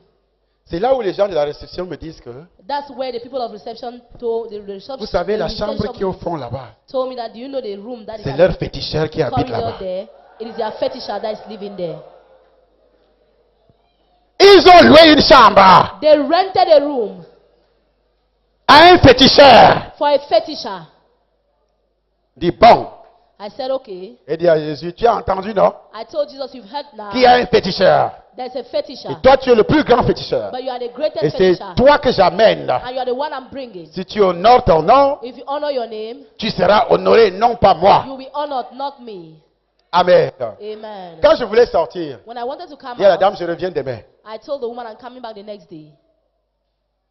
C'est là où les gens de la réception me disent que, That's where the people of reception told the reception. vous savez, la the chambre reception qui est au fond là-bas, told me that, do you know the room that is c'est at leur the féticheur qui habite corridor là-bas. there? It is their fetisher that is living there. Ils ont loué une chambre They rented a room à un féticheur. for a fetisher. Dit bon. I said, okay. Et dit à Jésus, tu as entendu, non? I told Jesus, you've heard now. Qui a un féticheur. There's a fetisher. Et toi, tu es le plus grand féticheur. But you are the greatest Et c'est fetisher. toi que j'amène. And you are the one I'm bringing. Si tu honores ton nom, If you honor your name, tu seras honoré, non pas moi. you'll be honored, not me. Amen. Amen. Quand je voulais sortir, When I wanted to come dit à la out, dame, je reviens demain. I told the woman I'm coming back the next day.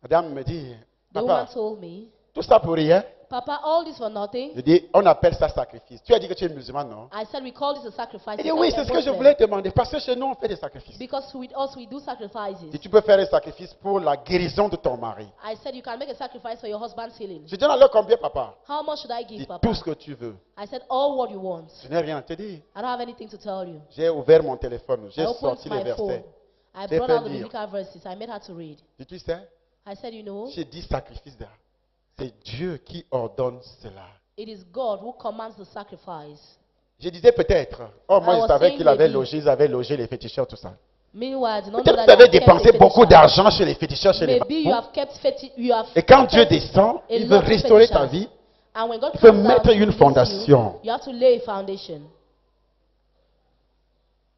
La dame me dit, The woman papa, told me, tout ça pour rien. Papa, all this for nothing. Je dis, on appelle ça sacrifice. Tu as dit que tu es musulman, non? I said we call this a sacrifice. Il dit, because oui, we c'est are ce que je Muslim. voulais demander. Parce que chez nous, on fait des sacrifices. Because with us we do sacrifices. Si tu peux faire un sacrifice pour la guérison de ton mari. I said you can make a sacrifice for your husband's healing. Je dis, alors combien, papa? How much should I give, Dis Papa? tout ce que tu veux. I said all what you want. Je n'ai rien à te dire. I don't have anything to tell you. J'ai ouvert mon téléphone. I J'ai opened sorti les my phone. versets. I J'ai brought fait out the lire. biblical verses. I made her to read. Et tu sais, I said, you know, j'ai dit sacrifice là. C'est Dieu qui ordonne cela. it is God who commands the sacrifice. Je disais peut-être. Oh, moi I je was savais saying qu'il avait maybe. logé, ils avaient logé les féticheurs, tout ça. Meanwhile, I did not know Peut-être that que vous avez you have kept dépensé a beaucoup fetisher. d'argent chez les féticheurs, chez les Maybe you marabouts. have kept you have Et quand Dieu kept descend, a il veut lot of restaurer ta fetishers. vie. And when God Il peut comes down mettre to une release fondation. you have to lay a foundation.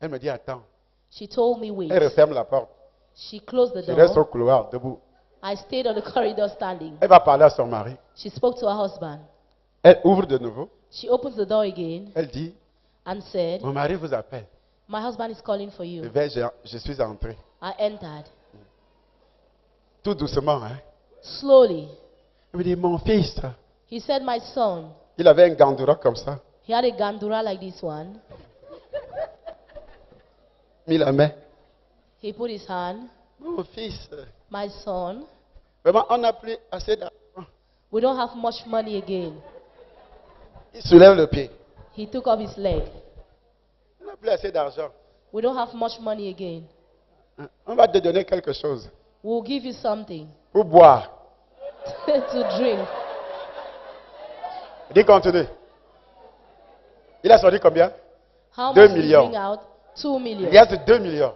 Elle me dit, attends. She told me, wait. Elle referme la porte. She closed the Je reste au door. couloir, debout. I stayed on the corridor standing. Elle va parler à son mari. She spoke to her husband. Elle ouvre de nouveau. She opens the door again Elle dit, and said, mon mari vous appelle. my husband is calling for you. Je suis entré. I entered. Tout doucement, hein. Slowly. Il me dit, mon fils. He said, my son. Il avait un gandoura comme ça. He had a gandura like this one. Mis la main. He put his hand. Mon fils. My son, Vraiment, on n'a plus assez d'argent. we don't have much money again. Il soulève le pied. He took off his leg. On n'a plus assez d'argent. We don't have much money again. On va te donner quelque chose. We'll give you something Pour boire. to drink. Il dit continue. Il a sorti combien? How 2 much did he millions. bring out? 2 Il million. y a 2 millions.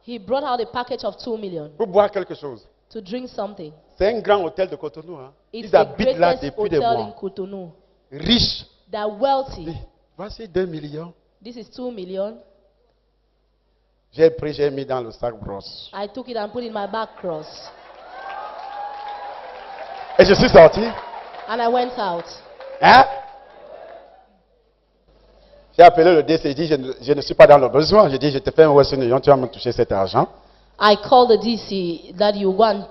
He brought out a package of 2 million Pour boire quelque chose. to drink something. C'est un grand hôtel de Cotonou. Hein. It's Ils the habitent là greatest depuis des hotel in mois. Cotonou. Riches. They're wealthy. Voici 2 millions. This is 2 million. J'ai pris, j'ai mis dans le sac brosse. I took it and put it in my back cross. Et je suis sorti. And I went out. Hein? J'ai appelé le DC, j'ai dit, je ne suis pas dans le besoin. J'ai dit, je te fais un Western Union, tu vas me toucher cet argent. I called the DC that you want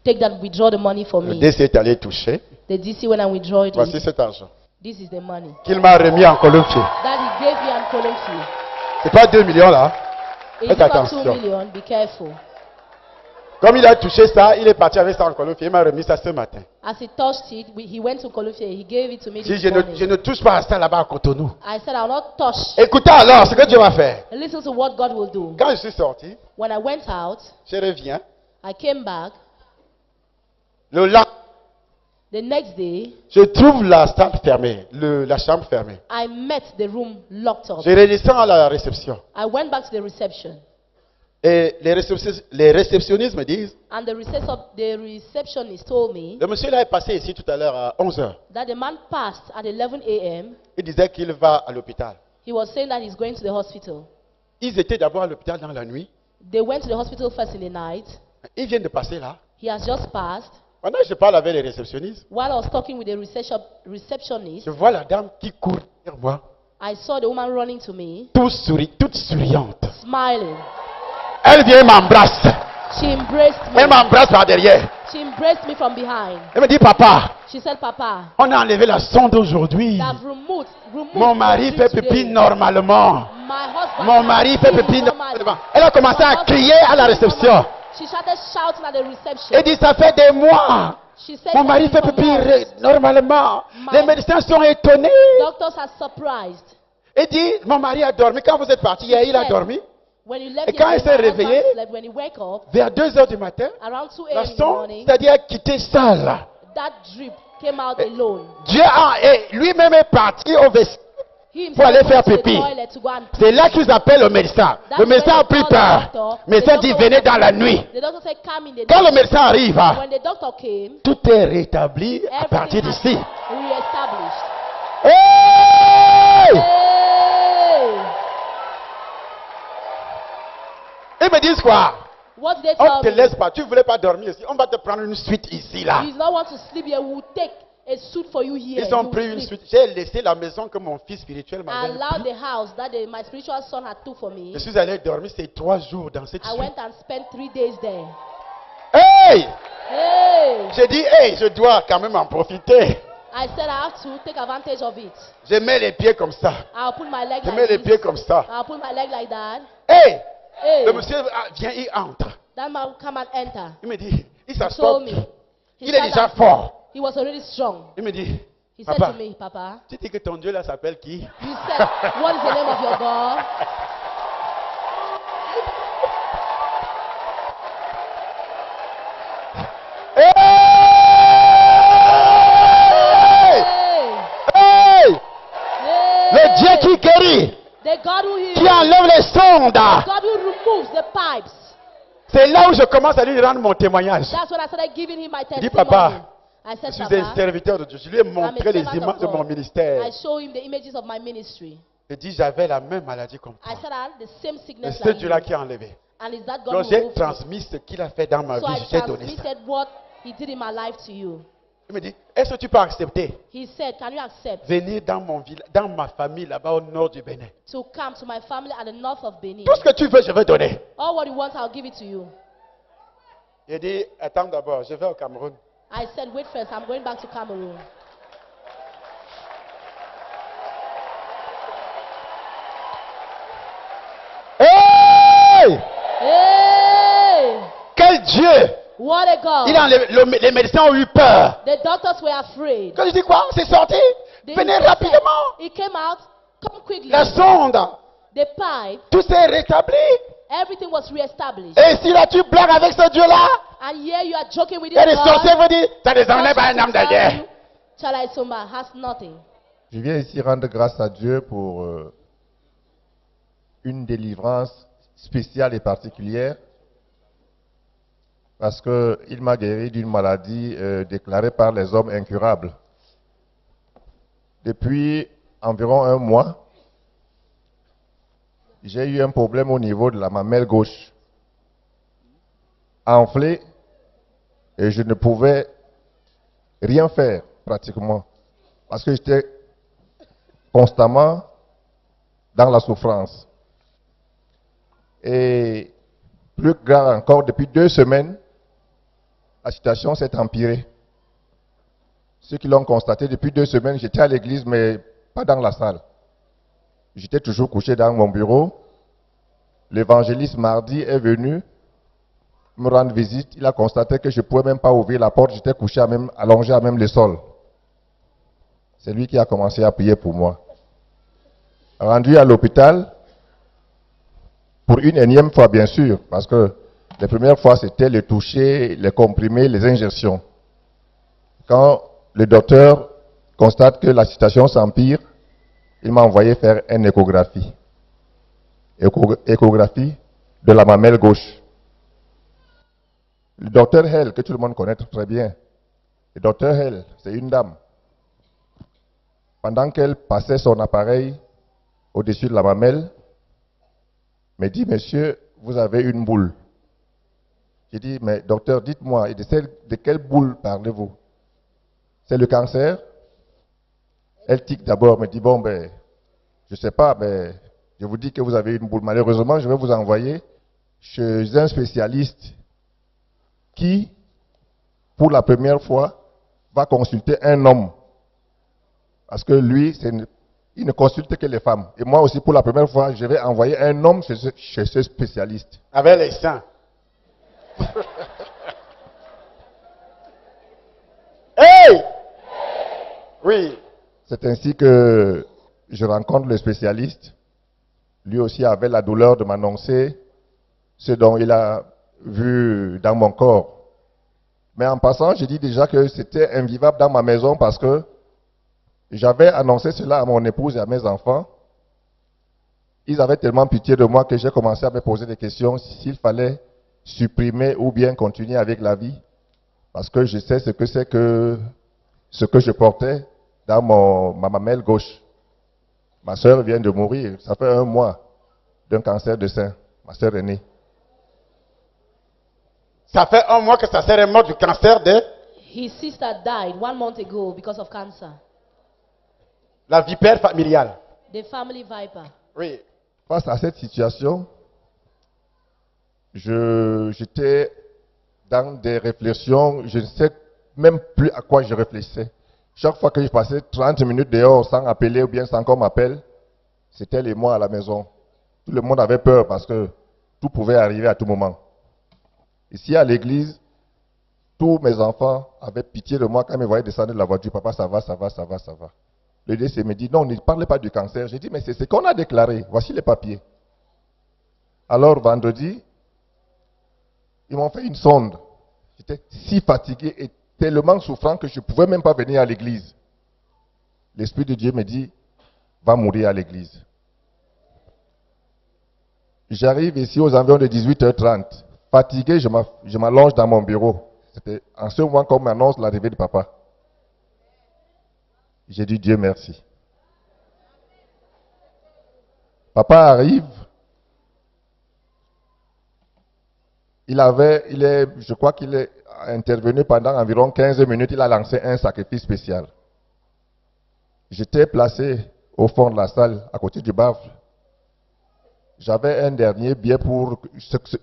take that, withdraw the money for Le me. DC est allé toucher. The DC when I withdraw it, Voici cet argent this is the money qu'il m'a remis en Colombie. that he gave me and Colombia. C'est pas 2 millions là. It's Faites not attention. 2 million. Be careful. Comme il a touché ça, il est parti avec ça en Colombie. Il m'a remis ça ce matin. As he touched it, he went to Colombia. He gave it to me Si this je morning. ne touche pas à ça là-bas à Cotonou. I said, I'll not touch. Écoutez alors ce que Dieu va faire. Listen to what God will do. Quand je suis sorti, When I went out, je reviens. I came back. Le lendemain, The next day, je trouve la salle fermée, la chambre fermée. I met the room locked up. Je redescends à la réception. I went back to the reception. Et les réceptionnistes me disent, And the receptionist told me le monsieur là est passé ici tout à l'heure à 11h. that the man passed at 11 a.m. Il disait qu'il va à l'hôpital. He was saying that he's going to the hospital. Ils étaient d'abord à l'hôpital dans la nuit. They went to the hospital first in the night. Ils viennent de passer là. He has just passed. Pendant que je parle avec les réceptionnistes, While I was talking with the receptionist, je vois la dame qui court vers moi, I saw the woman running to me, toute souriante. smiling. Elle vient et m'embrasse. She embraced Elle me. m'embrasse par derrière. She embraced me from behind. Elle me dit, papa, She said, Papa, on a enlevé la sonde aujourd'hui. they have removed Mon mari the fait tree pipi today. normalement. My husband Mon mari fait pipi normally. normalement. Elle a commencé à crier à la réception. She started shouting at the reception. Elle dit, ça fait des mois. She said, Mon mari fait "For pipi months, normalement. My- Les médecins sont étonnés. doctors are surprised. Elle dit, mon mari a dormi. Quand vous êtes parti, il a dormi. When you left Et quand here, il s'est my husband réveillé, slept. When he wake up, Vers 2 heures du matin, around 2 la a.m. in the sonde, morning, c'est-à-dire quitté seul. that drip came out alone. Dieu et lui-même est parti au vestiaire. He Pour aller himself faire went to the pipi. toilet to go and C'est là qu'ils appellent le médecin. Le médecin a pris peur. Le médecin dit, venez dans la nuit. The doctor said, come in the Quand le night. médecin arrive, When the doctor came, tout est rétabli à partir everything d'ici. has reestablished. Hey! Hey! Ils me disent quoi? What did they On tell ne te me? laisse pas. Tu ne voulais pas dormir ici. On va te prendre une suite ici, là. You do not want to sleep here. We will take a suit for you here. Ils ont You pris will une sleep. suite. J'ai laissé la maison que mon fils spirituel I m'avait allowed pris. the house that my spiritual son had took for me. Je suis allé dormir ces 3 jours dans cette I suite. went and spent 3 days there. Hey! Hey! J'ai dit, hey, je dois quand même en profiter. I said I have to take advantage of it. Je mets les pieds comme ça. I'll put my leg Je mets like les this. pieds comme ça. I'll put my leg like that. Hey! Hey! Le monsieur vient, il entre. That man will come and enter. Il me dit, il He s'assoit. told me. Il est sat déjà down. fort. He was already strong. Il me dit, He said papa, to me, Papa, tu dis que ton Dieu là s'appelle qui? you said, what is the name of your God? Hey! Hey! Hey! Hey! Le Dieu qui guérit, The God who heals. qui enlève les sondes. God who removes the pipes. C'est là où je commence à lui rendre mon témoignage. That's when I started giving him my Il dit, testimony. papa, I je said, suis un Papa, serviteur de Dieu. Je lui ai I'm montré a les servant images of de mon God. ministère. I show him the images of my ministry. Je dis, j'avais la même maladie comme toi. I said, I had the same Et sickness c'est like Dieu là you. qui a enlevé. And is that God Donc who j'ai removed it? transmis ce qu'il a fait dans ma So vie. I Je t'ai donné ça. transmitted what he did in my life to you. Il me dit, est-ce que tu peux accepter He said, can you accept venir dans mon village, dans ma famille là-bas au nord du Bénin? to come to my family at the north of Benin? Tout ce que tu veux, je vais donner. All what you want, I'll give it to you. Il dit, attends d'abord, je vais au Cameroun. I said, wait first, I'm going back to Cameroon. Hey! Hey! Quel Dieu! What a God! Il a enlevé, les médecins ont eu peur. The doctors were afraid. Quand je dis quoi? C'est sorti? They Venez said, rapidement. it came out, come quickly. La sonde, The pipe, tout s'est rétabli. everything was reestablished. Et si là tu blagues avec ce Dieu-là, And here you are joking with il y a this des sorciers God. qui vous disent, ça les enlève à un homme de guerre. Chalai Sumba has nothing. Je viens ici rendre grâce à Dieu pour une délivrance spéciale et particulière parce qu'il m'a guéri d'une maladie déclarée par les hommes incurables. Depuis environ 1 mois, j'ai eu un problème au niveau de la mamelle gauche, enflée, et je ne pouvais rien faire pratiquement parce que j'étais constamment dans la souffrance. Et plus grave encore, depuis 2 semaines, la situation s'est empirée. Ceux qui l'ont constaté, depuis 2 semaines, j'étais à l'église, mais pas dans la salle. J'étais toujours couché dans mon bureau. L'évangéliste mardi est venu me rendre visite. Il a constaté que je ne pouvais même pas ouvrir la porte. J'étais couché allongé à même le sol. C'est lui qui a commencé à prier pour moi. Rendu à l'hôpital, pour une énième fois bien sûr, parce que les premières fois c'était le toucher, les comprimés, les injections. Quand le docteur constate que la situation s'empire, il m'a envoyé faire une échographie. Échographie de la mamelle gauche. Le docteur Hell, que tout le monde connaît très bien, le docteur Hell, c'est une dame. Pendant qu'elle passait son appareil au-dessus de la mamelle, me dit, monsieur, vous avez une boule. J'ai dit, mais docteur, dites-moi, de quelle boule parlez-vous? C'est le cancer? Elle tique d'abord, me dit, bon, ben, je ne sais pas, mais je vous dis que vous avez une boule. Malheureusement, je vais vous envoyer chez un spécialiste qui, pour la première fois, va consulter un homme. Parce que lui, il ne consulte que les femmes. Et moi aussi, pour la première fois, je vais envoyer un homme chez ce spécialiste. Avec les seins. Hey! Oui. C'est ainsi que je rencontre le spécialiste. Lui aussi avait la douleur de m'annoncer ce dont il a vu dans mon corps. Mais en passant, j'ai dit déjà que c'était invivable dans ma maison parce que j'avais annoncé cela à mon épouse et à mes enfants. Ils avaient tellement pitié de moi que j'ai commencé à me poser des questions s'il fallait supprimer ou bien continuer avec la vie. Parce que je sais ce que c'est que ce que je portais dans ma mamelle gauche. Ma soeur vient de mourir, ça fait 1 mois, d'un cancer de sein. Ma soeur aînée. Ça fait 1 mois que sa sœur est morte du cancer de... His sister died 1 month ago because of cancer. La vipère familiale. The family viper. Oui. Face à cette situation, j'étais dans des réflexions, je ne sais même plus à quoi je réfléchissais. Chaque fois que je passais 30 minutes dehors sans appeler ou bien sans qu'on m'appelle, c'était les mois à la maison. Tout le monde avait peur parce que tout pouvait arriver à tout moment. Ici à l'église, tous mes enfants avaient pitié de moi quand ils me voyaient descendre de la voiture. Papa, ça va, ça va, ça va, ça va. Le DC me dit, non, ne parlez pas du cancer. J'ai dit, mais c'est ce qu'on a déclaré. Voici les papiers. Alors, vendredi, ils m'ont fait une sonde. J'étais si fatigué et tellement souffrant que je ne pouvais même pas venir à l'église. L'Esprit de Dieu me dit, va mourir à l'église. J'arrive ici aux environs de 18h30. Fatigué, je m'allonge dans mon bureau. C'était en ce moment qu'on m'annonce l'arrivée de papa. J'ai dit Dieu merci. Papa arrive. Je crois qu'il est intervenu pendant environ 15 minutes. Il a lancé un sacrifice spécial. J'étais placé au fond de la salle, à côté du baffle. J'avais un dernier billet pour...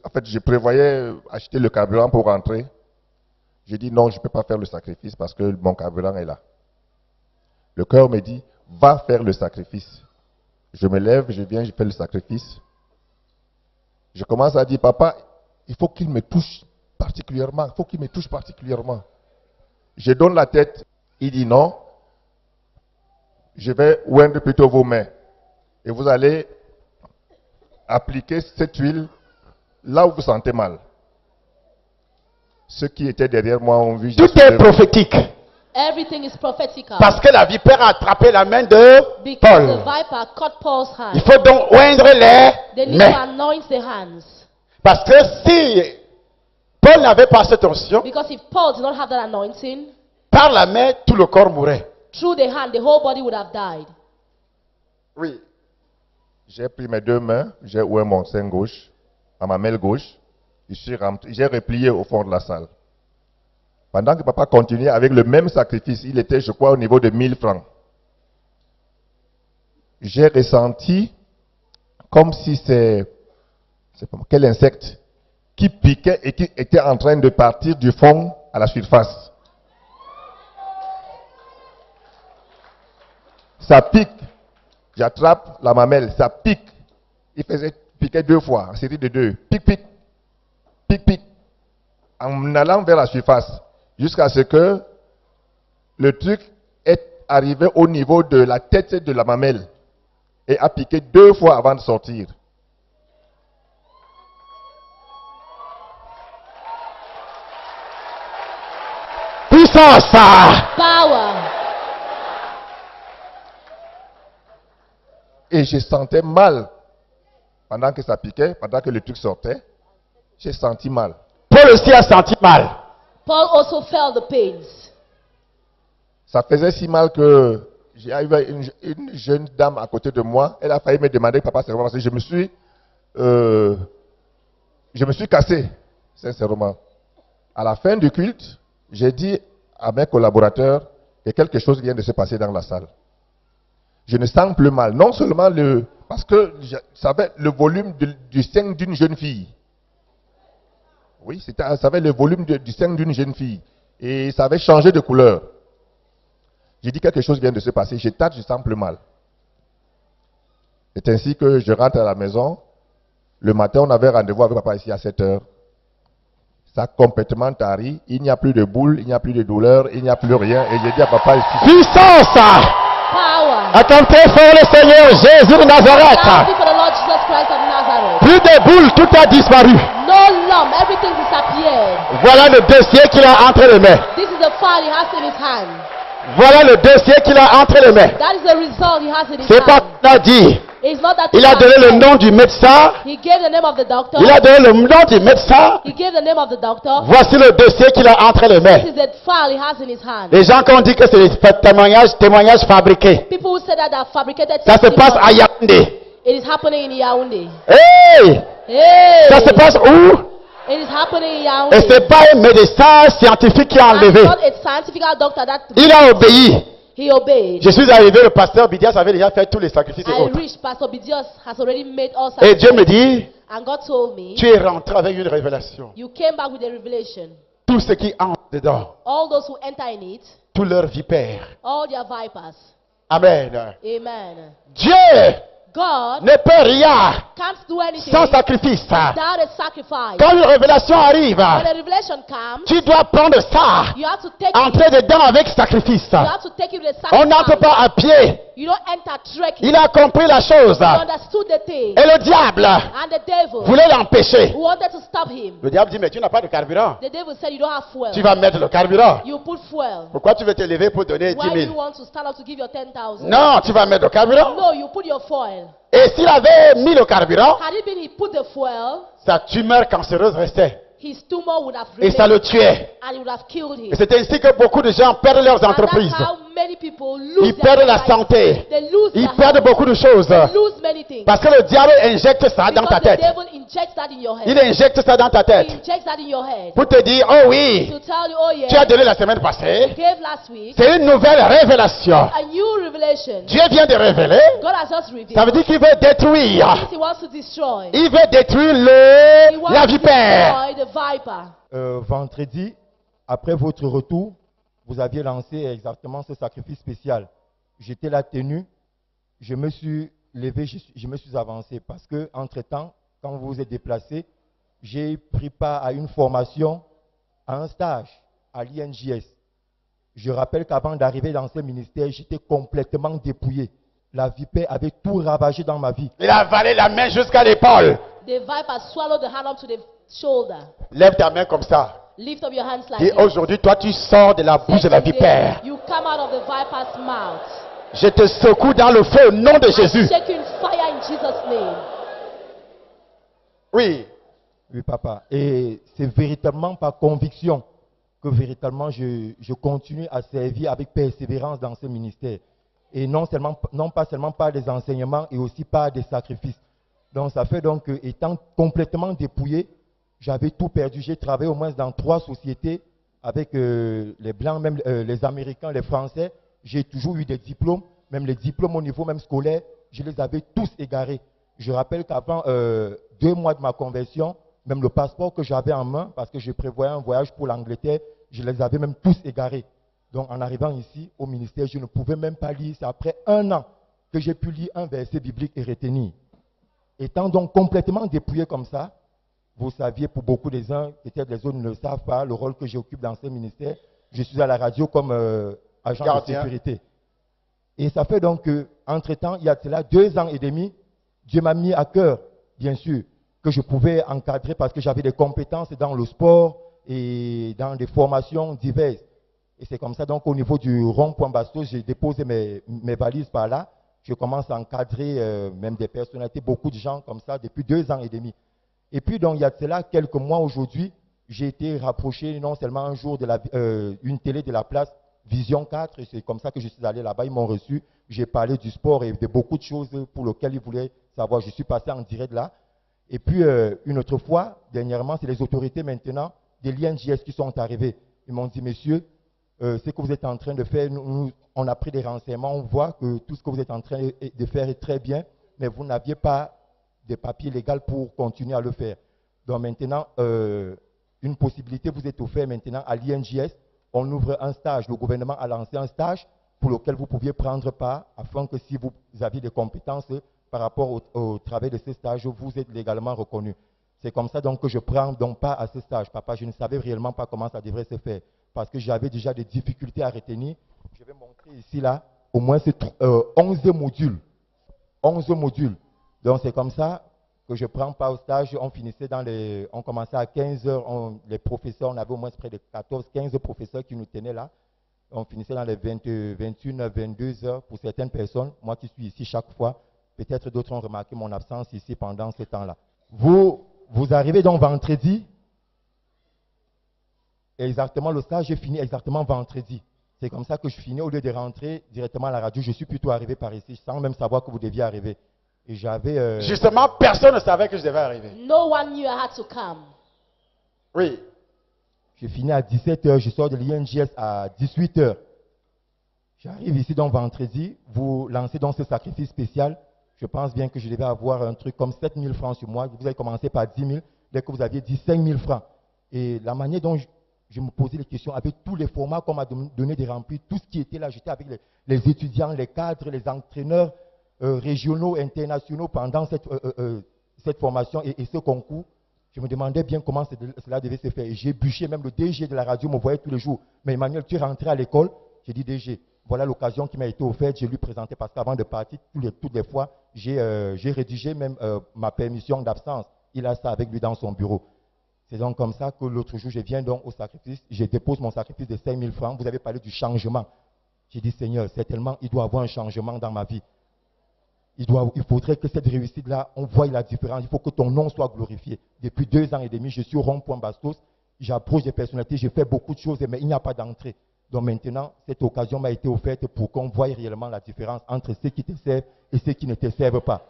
En fait, je prévoyais acheter le carburant pour rentrer. J'ai dit non, je ne peux pas faire le sacrifice parce que mon carburant est là. Le cœur me dit, va faire le sacrifice. Je me lève, je viens, je fais le sacrifice. Je commence à dire, papa, il faut qu'il me touche particulièrement. Il faut qu'il me touche particulièrement. Je donne la tête. Il dit non. Je vais oindre plutôt vos mains. Et vous allez appliquer cette huile là où vous sentez mal. Ceux qui étaient derrière moi ont vu... Tout est prophétique. Everything is prophetical. Parce que la vipère a attrapé la main de Because Paul. the viper caught Paul's hand. Il faut donc oindre They les need to mains. anoint the hands. Parce que si Paul n'avait pas cette onction, Because if Paul did not have that anointing, par la main, tout le corps mourrait. through the hand, the whole body would have died. Oui. J'ai pris mes 2 mains, j'ai oint mon sein gauche, à ma main gauche. J'ai replié au fond de la salle. Pendant que papa continuait avec le même sacrifice, il était, je crois, au niveau de 1000 francs. J'ai ressenti comme si c'est quel insecte qui piquait et qui était en train de partir du fond à la surface. Ça pique. J'attrape la mamelle, ça pique. Il faisait piquer 2 fois, en série de 2. Pique, pique, pique, pique. En allant vers la surface, jusqu'à ce que le truc est arrivé au niveau de la tête de la mamelle et a piqué 2 fois avant de sortir. Puissance. Power. Et je sentais mal. pendant que ça piquait, pendant que le truc sortait, j'ai senti mal. Paul aussi a senti mal. Paul also felt the pains. Ça faisait si mal que j'ai eu une jeune dame à côté de moi. Elle a failli me demander, papa, c'est vraiment parce que je me suis cassé, sincèrement. À la fin du culte, j'ai dit à mes collaborateurs que quelque chose vient de se passer dans la salle. Je ne sens plus mal. Non seulement parce que je savais le volume du sein d'une jeune fille. Oui, ça avait le volume du sein d'une jeune fille. Et ça avait changé de couleur. J'ai dit quelque chose vient de se passer. Je tâte, je sens plus mal. C'est ainsi que je rentre à la maison. Le matin, on avait rendez-vous avec papa ici à 7 h. Ça a complètement tari. Il n'y a plus de boule, il n'y a plus de douleur, il n'y a plus rien. Et j'ai dit à papa ici. Puissance! Power. Acclamez fort le Seigneur Jésus de Nazareth. Loudly for the Lord Jesus Christ of Nazareth. Plus de boules, tout a disparu. No lump, everything disappeared. Voilà le dossier qu'il a entre les mains. This is the file he has in his hand. Voilà le dossier qu'il a entre les mains. That is the result he has in his C'est pas hand. qu'il a dit. It's not that Il a donné le nom du médecin. He gave the name of the doctor. Il a donné le nom du médecin. He gave the name of the doctor. Voici le dossier qu'il a entre les mains. This is the file he has in his hand. Les gens qui ont dit que c'est des témoignages fabriqués. People who say that they are fabricated Ça se passe à testimonies. Yaoundé. It is happening in Yaoundé. Hey! Hey! Ça se passe où? It is happening in Et Yaoundé. c'est pas un médecin scientifique qui a And enlevé. not a scientific doctor that Il a obéi. he obeyed. Je suis arrivé, le pasteur Bidias avait déjà fait tous les sacrifices et I autres. reached Pastor Bidios has already made all Et Dieu me sacrifices. dit, And God told me, tu es rentré avec une révélation. you came back with a revelation. Tout ce qui entre dedans, All those who enter in it, tous leurs vipères. all their vipers. Amen. Amen. Dieu God ne peut rien can't do anything sans sacrifice. without a sacrifice. Quand une révélation arrive, When a revelation comes, tu dois prendre ça, you have to take it. entrer dedans avec sacrifice. You have to take it with a On n'entre sacrifice. pas à pied. You don't enter trekking. Il a compris la chose. He understood the thing. Et le diable And the devil voulait l'empêcher. wanted to stop him. Le diable dit, mais tu n'as pas de carburant. The devil said, you don't have fuel. Tu vas mettre le carburant. You put fuel. Pourquoi tu veux te lever pour donner 10 Why do you 000? want to stand up to give your 10,000? Non, tu vas mettre le carburant. No, you put your foil. Et s'il avait mis le carburant, Had it been he put the fuel, sa tumeur cancéreuse restait. his tumor would have Et ça le tuait. and it would have killed him. Et c'est ainsi que beaucoup de gens perdent leurs And entreprises. that's how many people lose Ils their perdent la life. santé. They lose Ils their perdent health. beaucoup de choses. They lose many things. Parce que le diable injecte ça dans ta Because the tête. devil injects that in your Il head. injecte ça dans ta He tête. injects that in your head. Pour te dire, oh oui, To tell you, oh yeah, tu as donné la semaine passée. gave last week C'est une nouvelle révélation. a new revelation. Dieu vient de révéler. God has just revealed. Ça veut dire qu'il veut détruire. Means he wants to destroy. Il veut détruire He wants la to vipère. destroy the viper. Vendredi, après votre retour, vous aviez lancé exactement ce sacrifice spécial. J'étais là tenu, je me suis levé, je me suis avancé parce que, entre-temps, quand vous vous êtes déplacé, j'ai pris part à une formation, à un stage à l'INJS. Je rappelle qu'avant d'arriver dans ce ministère, j'étais complètement dépouillé. La vipère avait tout ravagé dans ma vie. Il a avalé la main jusqu'à l'épaule. The viper swallowed the hand up to the shoulder. Lève ta main comme ça. Lift up your hands like Et this. aujourd'hui, toi, tu sors de la bouche de la vipère. You come out of the viper's mouth. Je te secoue dans le feu au nom de I Jésus. shake you in fire in Jesus' name. Oui. Oui, papa. Et c'est véritablement par conviction que véritablement je continue à servir avec persévérance dans ce ministère. Et non pas seulement par des enseignements et aussi par des sacrifices. Donc ça fait donc que, étant complètement dépouillé, j'avais tout perdu. J'ai travaillé au moins dans 3 sociétés avec les Blancs, même les Américains, les Français. J'ai toujours eu des diplômes, même les diplômes au niveau même scolaire, je les avais tous égarés. Je rappelle qu'avant 2 mois de ma conversion, même le passeport que j'avais en main, parce que je prévoyais un voyage pour l'Angleterre, je les avais même tous égarés. Donc en arrivant ici, au ministère, je ne pouvais même pas lire. C'est après 1 an que j'ai pu lire un verset biblique et retenir. Étant donc complètement dépouillé comme ça, vous saviez, pour beaucoup des uns, peut-être les autres ne le savent pas, le rôle que j'occupe dans ce ministère, je suis à la radio comme agent Gardien. de sécurité. Et ça fait donc qu'entre-temps, il y a cela 2 ans et demi, Dieu m'a mis à cœur, bien sûr, que je pouvais encadrer parce que j'avais des compétences dans le sport et dans des formations diverses. Et c'est comme ça, donc, au niveau du rond-point Bastos, j'ai déposé mes valises par là. Je commence à encadrer même des personnalités, beaucoup de gens comme ça, depuis 2 ans et demi. Et puis, donc, il y a de cela quelques mois aujourd'hui, j'ai été rapproché non seulement un jour de une télé de la place Vision 4, et c'est comme ça que je suis allé là-bas, ils m'ont reçu. J'ai parlé du sport et de beaucoup de choses pour lesquelles ils voulaient savoir. Je suis passé en direct là. Et puis, une autre fois, dernièrement, c'est les autorités maintenant des l'INJS qui sont arrivés. Ils m'ont dit, messieurs, ce que vous êtes en train de faire, on a pris des renseignements, on voit que tout ce que vous êtes en train de faire est très bien, mais vous n'aviez pas de papier légal pour continuer à le faire. Donc maintenant, une possibilité vous est offerte maintenant à l'INJS. On ouvre un stage. Le gouvernement a lancé un stage pour lequel vous pouviez prendre part, afin que si vous aviez des compétences par rapport au travail de ce stage, vous êtes légalement reconnu. C'est comme ça donc que je prends donc pas à ce stage. Papa, je ne savais réellement pas comment ça devrait se faire, parce que j'avais déjà des difficultés à retenir. Je vais montrer ici, là, au moins c'est 11 modules. 11 modules. Donc c'est comme ça que je prends part au stage. On finissait on commençait à 15 heures, les professeurs, on avait au moins près de 14-15 professeurs qui nous tenaient là. On finissait dans les 21, 22 heures pour certaines personnes. Moi qui suis ici chaque fois, peut-être d'autres ont remarqué mon absence ici pendant ce temps-là. Vous arrivez donc vendredi. Exactement, le stage est fini exactement vendredi. C'est comme ça que je finis, au lieu de rentrer directement à la radio, je suis plutôt arrivé par ici, sans même savoir que vous deviez arriver. Et j'avais... Justement, personne ne savait que je devais arriver. No one knew I had to come. Oui. Je finis à 17h, je sors de l'INJS à 18h. J'arrive ici donc vendredi, vous lancez donc ce sacrifice spécial. Je pense bien que je devais avoir un truc comme 7 000 francs sur moi. Vous avez commencé par 10 000, dès que vous aviez dit 5 000 francs. Et la manière dont je me posais les questions, avec tous les formats qu'on m'a donné de remplir, tout ce qui était là, j'étais avec les étudiants, les cadres, les entraîneurs régionaux, internationaux pendant cette formation et ce concours. Je me demandais bien comment cela devait se faire. Et j'ai bûché, même le DG de la radio me voyait tous les jours. Mais Emmanuel, tu es rentré à l'école? J'ai dit DG, voilà l'occasion qui m'a été offerte. Je lui présentais parce qu'avant de partir, toutes les fois, j'ai rédigé même ma permission d'absence. Il a ça avec lui dans son bureau. C'est donc comme ça que l'autre jour, je viens donc au sacrifice. Je dépose mon sacrifice de 5 000 francs. Vous avez parlé du changement. J'ai dit, Seigneur, certainement, il doit y avoir un changement dans ma vie. Il faudrait que cette réussite-là, on voie la différence. Il faut que ton nom soit glorifié. Depuis 2 ans et demi, je suis au rond-point Bastos. J'approche des personnalités, je fais beaucoup de choses, mais il n'y a pas d'entrée. Donc maintenant, cette occasion m'a été offerte pour qu'on voie réellement la différence entre ceux qui te servent et ceux qui ne te servent pas.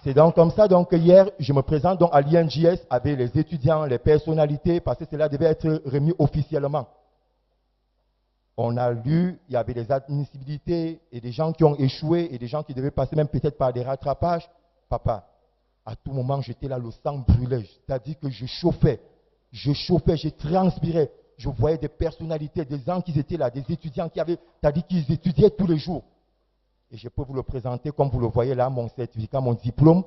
C'est donc comme ça donc, que hier, je me présente donc à l'INJS avec les étudiants, les personnalités, parce que cela devait être remis officiellement. On a lu, il y avait des admissibilités et des gens qui ont échoué et des gens qui devaient passer même peut-être par des rattrapages. Papa, à tout moment, j'étais là, le sang brûlait. C'est-à-dire que je chauffais, je transpirais. Je voyais des personnalités, des gens qui étaient là, des étudiants qui avaient, c'est-à-dire qu'ils étudiaient tous les jours. Et je peux vous le présenter comme vous le voyez là, mon certificat, mon diplôme.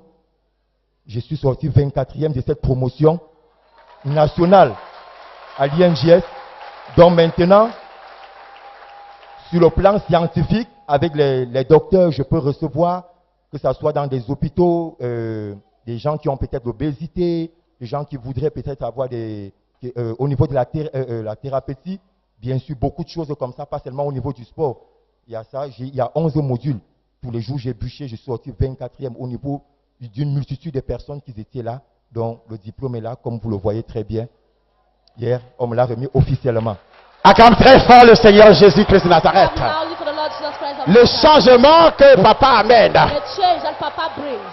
Je suis sorti 24e de cette promotion nationale à l'INJS. Donc maintenant, sur le plan scientifique, avec les docteurs, je peux recevoir, que ce soit dans des hôpitaux, des gens qui ont peut-être l'obésité, des gens qui voudraient peut-être avoir au niveau de la thérapeutie, bien sûr, beaucoup de choses comme ça, pas seulement au niveau du sport. Il y a ça, il y a 11 modules. Tous les jours, j'ai bûché, je suis sorti 24e au niveau d'une multitude de personnes qui étaient là. Donc, le diplôme est là, comme vous le voyez très bien. Hier, on me l'a remis officiellement. Acclame très fort le Seigneur Jésus-Christ de Nazareth. Le changement que papa amène.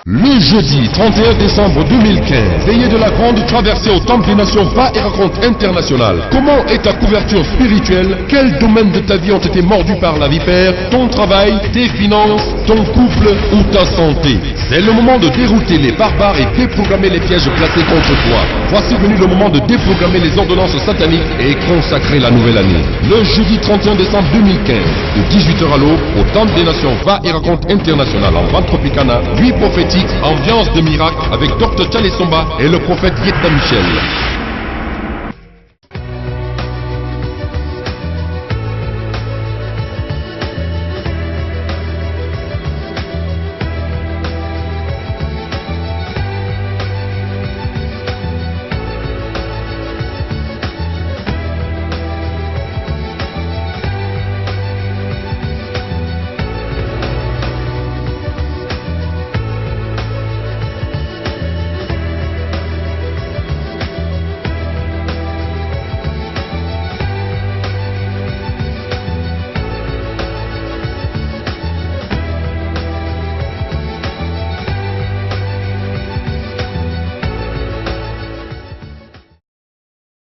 Le jeudi 31 décembre 2015, veillée de la grande traversée au Temple des Nations Va et Rencontre Internationale. Comment est ta couverture spirituelle? Quels domaines de ta vie ont été mordus par la vipère? Ton travail, tes finances, ton couple ou ta santé? C'est le moment de dérouter les barbares et déprogrammer les pièges placés contre toi. Voici venu le moment de déprogrammer les ordonnances sataniques et consacrer la nouvelle année. Le jeudi 31 décembre 2015, de 18h à l'aube, au Temple des Nations Va et Rencontre Internationale en Vente Tropicana, nuit prophétique, ambiance de miracle avec Dr. Tchale Somba et le prophète Yetta Michel.